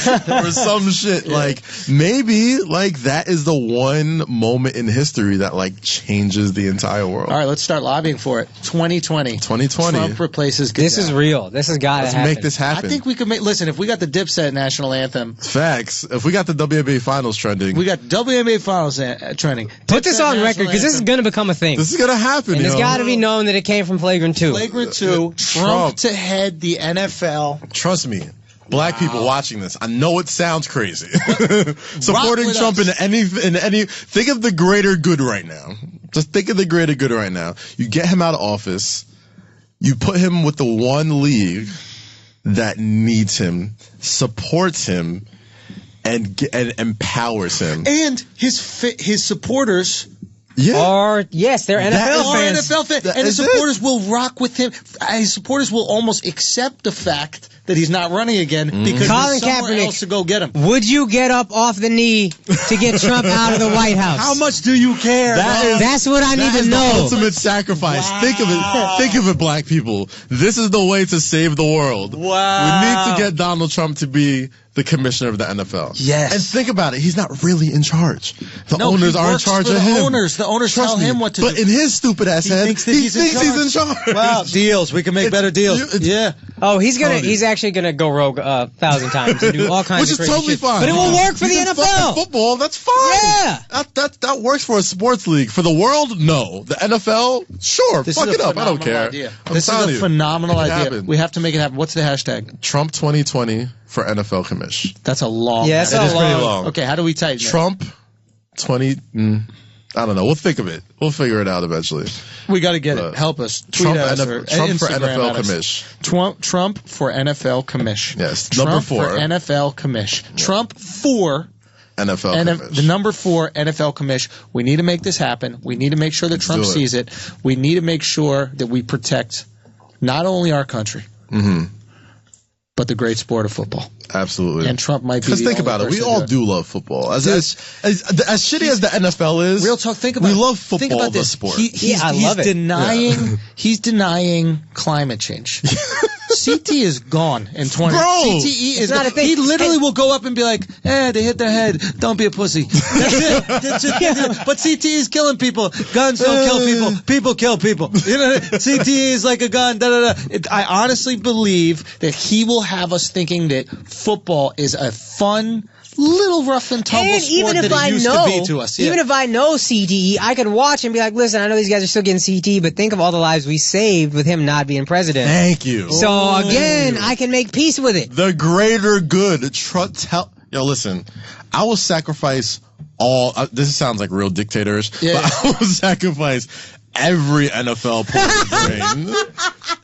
or some shit. Yeah. Like maybe like that is the one moment in history that like changes the entire world. All right, let's start lobbying for it. 2020. Trump replaces. This is real. This has got. Let's make this happen. I think we could listen, if we got the Dipset national anthem. Facts. If we got the WNBA finals trending. We got WNBA finals trending. Put this on record, because this is going to become a thing. This is going to happen, and it's got to be known that it came from Flagrant 2. Flagrant 2. Trump to head the NFL. Trust me. Black people watching this, I know it sounds crazy. Supporting Trump in any, think of the greater good right now. Just think of the greater good right now. You get him out of office. You put him with the one league that needs him, supports him, and empowers him. And his supporters they're NFL fans. And his supporters will rock with him. His supporters will almost accept the fact that he's not running again because Colin there's somewhere Kaepernick, else to go get him. Would you get up off the knee to get Trump out of the White House? How much do you care? That's what I need to know. The ultimate sacrifice. Wow. Think of it, black people. This is the way to save the world. Wow. We need to get Donald Trump to be the commissioner of the NFL. Yes. And think about it. He's not really in charge. The owners are in charge of him. The owners tell him what to do. But in his stupid ass head, he thinks he's in charge. Wow. Deals. We can make better deals. Yeah. Oh, he's actually gonna go rogue 1,000 times and do all kinds of crazy totally shit. fine. But it will work for the NFL. Football, that's fine. Yeah. That works for a sports league. For the world, no. The NFL, sure. Fuck it up. I don't care. This is a phenomenal idea. We have to make it happen. What's the hashtag? Trump 2020 for NFL commish. That's a long. Yeah, it's pretty long. Okay, how do we tighten Trump 20. I don't know. We'll think of it. We'll figure it out eventually. We got to get it. Help us. Trump for NFL commish. Trump for NFL commish. Yes. Trump number 4 for NFL commish. Trump for NFL commish. The number 4 NFL commish. We need to make this happen. We need to make sure that Trump sees it. We need to make sure that we protect not only our country, but the great sport of football. Absolutely. And Trump might be because think about it. We all do love football. As shitty as the NFL is, real talk. Think about we love football, the sport. I love it. He's denying climate change. CT is gone in 20. Bro, CTE is gone. He literally will go up and be like, they hit their head. Don't be a pussy. That's it. But CTE is killing people. Guns don't kill people. People kill people. CTE is like a gun. I honestly believe that he will have us thinking that football is a fun, little rough and tumble sport that it used to be to us. Yeah. Even if I know CTE, I could watch and be like, listen, I know these guys are still getting CTE, but think of all the lives we saved with him not being president. Thank you. So again, I can make peace with it. The greater good. Listen, I will sacrifice all. This sounds like real dictators, but I will sacrifice every NFL point of drain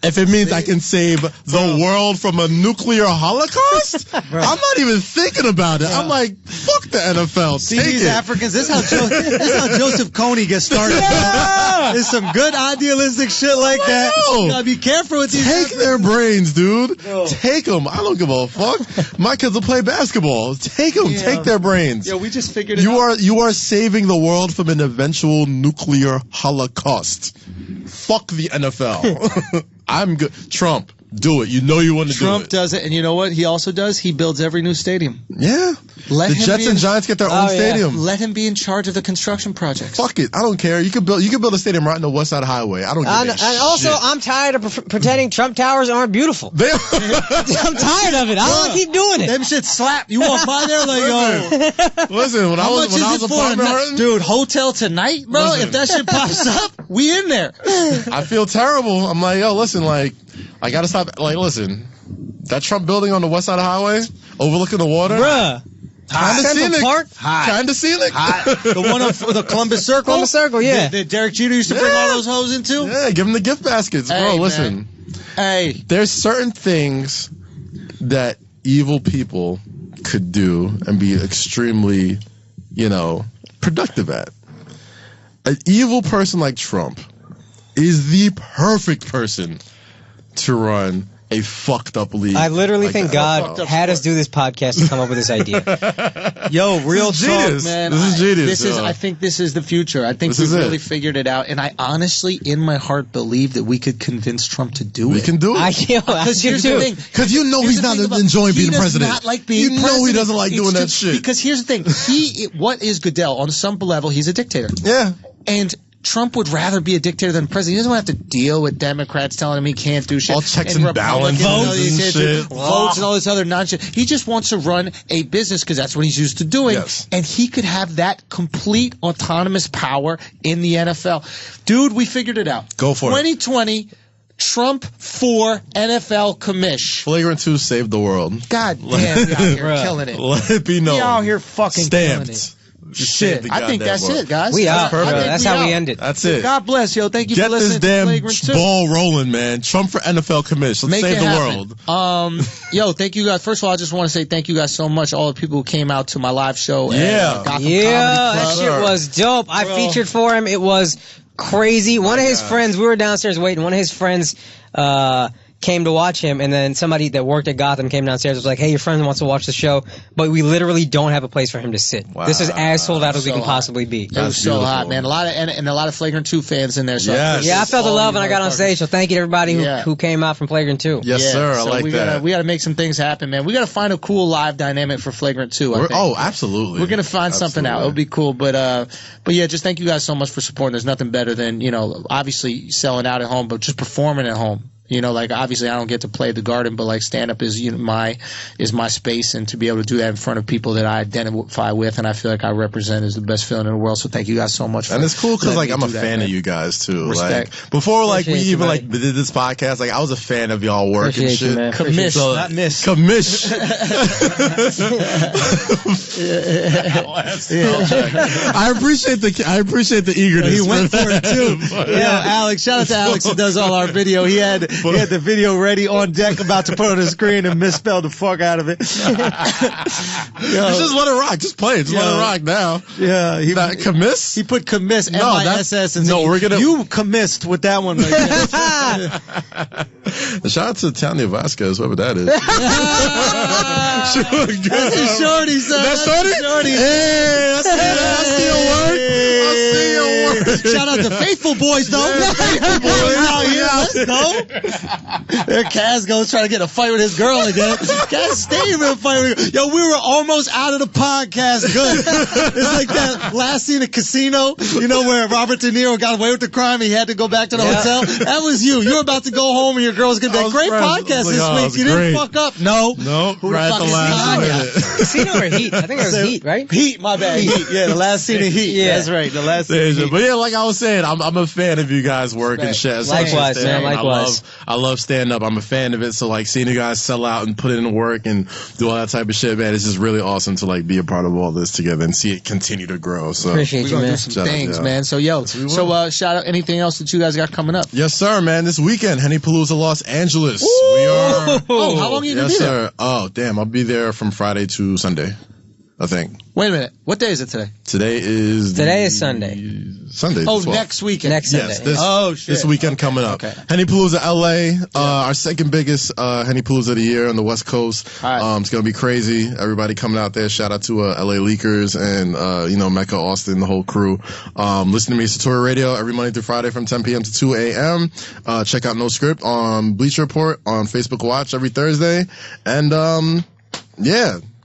if it means I can save the world from a nuclear holocaust, I'm not even thinking about it. I'm like, fuck the NFL. See these Africans. This is how Joseph Kony gets started. Yeah. There's some good idealistic shit like that. You gotta be careful with these. Take their brains, dude. Take them. I don't give a fuck. My kids will play basketball. Take them. Take their brains. Yeah, we just figured it out. You are saving the world from an eventual nuclear holocaust. Fuck the NFL. I'm good. Trump, do it. You know you want to do it. Trump does it, and you know what he also does? He builds every new stadium. Yeah. The Jets and Giants get their own stadium. Let him be in charge of the construction projects. Fuck it. I don't care. You can build a stadium right on the West Side Highway. I don't give a shit. And also, I'm tired of pretending Trump Towers aren't beautiful. I'm tired of it. I don't keep doing it. Them shit slap. You walk by there like, yo. Listen, when I was apartment hunting, dude, hotel tonight, bro. Listen. If that shit pops up, we in there. I feel terrible. I'm like, yo, listen, like, I gotta stop. Like, listen, that Trump building on the West Side Highway, overlooking the water, bruh. Kind of scenic. The one on the Columbus Circle? Columbus Circle, yeah. That Derek Jeter used to bring all those hoes into? Yeah, give them the gift baskets. Bro, listen. Hey. There's certain things that evil people could do and be extremely, productive at. An evil person like Trump is the perfect person to run a fucked up league. I literally think God had us do this podcast to come up with this idea. Yo, real talk, man. This is genius. I think this is the future. I think we've really figured it out. And I honestly, in my heart, believe that we could convince Trump to do it. We can do it. Because here's the thing. Because he's not enjoying being president. He does not like being president. He doesn't like doing that shit. Because here's the thing. What is Goodell? On some level, he's a dictator. Yeah. And Trump would rather be a dictator than president. He doesn't have to deal with Democrats telling him he can't do shit. All checks and balances votes and all this other nonsense. He just wants to run a business because that's what he's used to doing. Yes. And he could have that complete autonomous power in the NFL. Dude, we figured it out. Go for it. 2020, Trump for NFL commish. Flagrant 2 saved the world. God damn, we out here killing it. Let it be known. We out here fucking Stamped. killing it. Shit, I think that's it, guys. We out. That's how we end it. That's it. God bless, yo. Thank you for listening to Flagrant 2. Get this damn ball rolling, man. Trump for NFL commission. Let's save the world. Yo, thank you guys. First of all, I just want to say thank you guys so much. All the people who came out to my live show. Yeah. Gotham Comedy Club. That shit was dope. I featured for him. It was crazy. One of his friends, we were downstairs waiting. One of his friends, came to watch him, and then somebody that worked at Gotham came downstairs and was like, hey, your friend wants to watch the show, but we literally don't have a place for him to sit. Wow. This is as sold out as we can possibly be. It was so hot, man. A lot of Flagrant 2 fans in there. So I felt the love when I got on stage, so thank you to everybody who came out from Flagrant 2. Yes, sir. I like that. We got to make some things happen, man. We got to find a cool live dynamic for Flagrant 2, I think. Oh, absolutely. We're going to find something out. It'll be cool, but yeah, just thank you guys so much for supporting. There's nothing better than, obviously selling out at home, but just performing at home. Obviously I don't get to play the Garden, but stand-up is my space, and to be able to do that in front of people that I identify with and I feel like I represent is the best feeling in the world. So thank you guys so much. And it's cool because I'm a fan of you guys too. Respect. Before we even did this podcast, I was a fan of y'all work and shit. Commish, not miss. Commish. I appreciate the eagerness. He went for it too. Yeah, Alex. Shout out to Alex who does all our video. He had the video ready on deck, about to put on the screen, and misspelled the fuck out of it. Just let it rock. Just play it. Just let it rock now. Yeah. Commiss? He put commiss, M-I-S-S, and you commissed with that one. Shout out to Tanya Vasquez, whoever that is. That's a shorty, son. That's shorty? Hey, I see your work. I see your work. Shout out to Faithful Boys, though. Faithful Boys out here. Let's go. There Kaz goes trying to get a fight with his girl again. Kaz stayed in a fight with her. Yo, we were almost out of the podcast good. It's like that last scene of Casino, where Robert De Niro got away with the crime. He had to go back to the hotel. That was you. You were about to go home and your girl's going to be like, great podcast this week. You didn't fuck up. No. Right at the last minute. Casino or Heat? I think it was Heat, right? Heat, my bad. Heat. Yeah, the last scene of Heat. Yeah. That's right. The last scene of Heat. But yeah, like I was saying, I'm a fan of you guys' work and shit. Likewise, man. likewise. I love stand up. I'm a fan of it. So like seeing you guys sell out and put in work and do all that type of shit, man, it's just really awesome to like be a part of all this together and see it continue to grow. So appreciate you, man. Do some things, man. So shout out anything else that you guys got coming up. Yes, sir, man. This weekend, Hennypalooza, Los Angeles. Ooh. We are. Oh, how long are you gonna be there? Sir. Oh, damn. I'll be there from Friday to Sunday, I think. Wait a minute. What day is it today? Today is Sunday. Sunday. Oh, next weekend. Next Sunday. Yes, this weekend coming up. Okay. Hennypalooza, LA. Our second biggest Hennypalooza of the year on the West Coast. Right. It's gonna be crazy. Everybody coming out there. Shout out to LA Leakers and Mecca Austin, the whole crew. Listen to me, Satori Radio, every Monday through Friday from 10 p.m. to 2 a.m. Check out No Script on Bleacher Report on Facebook Watch every Thursday, and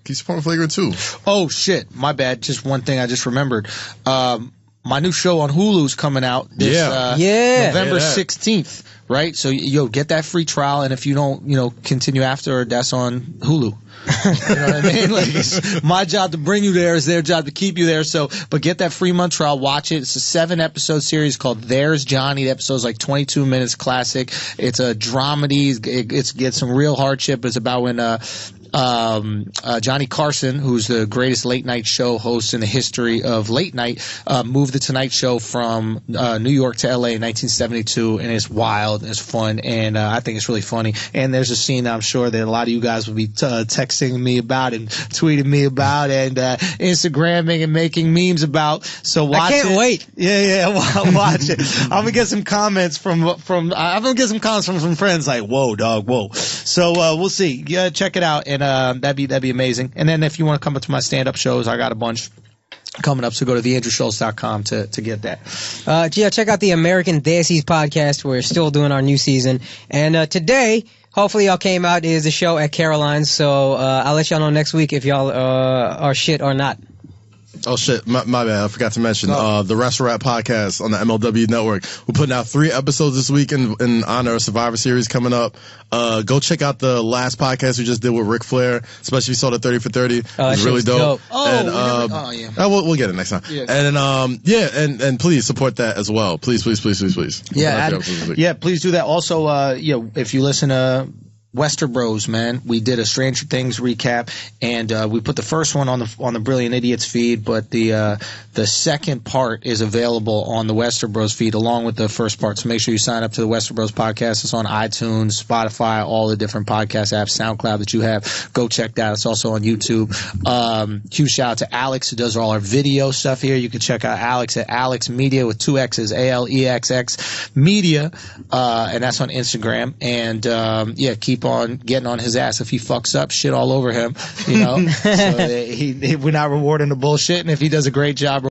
keep supporting Flagrant too. Oh shit, my bad. Just one thing I just remembered. My new show on Hulu's coming out this November 16th, right? So get that free trial, and if you don't, continue after, that's on Hulu. You know what I mean? Like, it's my job to bring you there. It's their job to keep you there. So, but get that free month trial. Watch it. It's a 7-episode series called There's Johnny. The episode's like 22 minutes. Classic. It's a dramedy. It gets some real hardship. It's about when Johnny Carson, who's the greatest late night show host in the history of late night, moved the Tonight Show from New York to LA in 1972, and it's wild, it's fun, and I think it's really funny. And there's a scene that I'm sure that a lot of you guys will be texting me about and tweeting me about and Instagramming and making memes about. So watch it. I can't wait. Yeah, watch it. I'm gonna get some comments from friends like, whoa, dog, whoa. So we'll see. Yeah, check it out. And that'd be amazing. And then if you want to come up to my stand-up shows, I got a bunch coming up, so go to theandrewschultz.com to get that. Check out the American Daisies podcast. We're still doing our new season. And today, hopefully y'all came out, is the show at Caroline's, so I'll let y'all know next week if y'all are shit or not. Oh shit, my bad. I forgot to mention the Restaurant Podcast on the MLW Network. We're putting out 3 episodes this week in honor of Survivor Series coming up. Go check out the last podcast we just did with Ric Flair, especially if you saw the 30 for 30. It was really dope. We'll get it next time. Yeah. And and please support that as well. Please. Yeah, please do that. Also, if you listen to Westerbros, man, we did a Stranger Things recap, and we put the first one on the Brilliant Idiots feed, but the second part is available on the Westerbros feed along with the first part. So make sure you sign up to the Westerbros podcast. It's on iTunes, Spotify, all the different podcast apps, SoundCloud that you have. Go check that. It's also on YouTube. Huge shout out to Alex, who does all our video stuff here. You can check out Alex at Alex Media with 2 X's, ALEXX Media, and that's on Instagram. And keep on getting on his ass. If he fucks up, shit all over him, so we're not rewarding the bullshit, and if he does a great job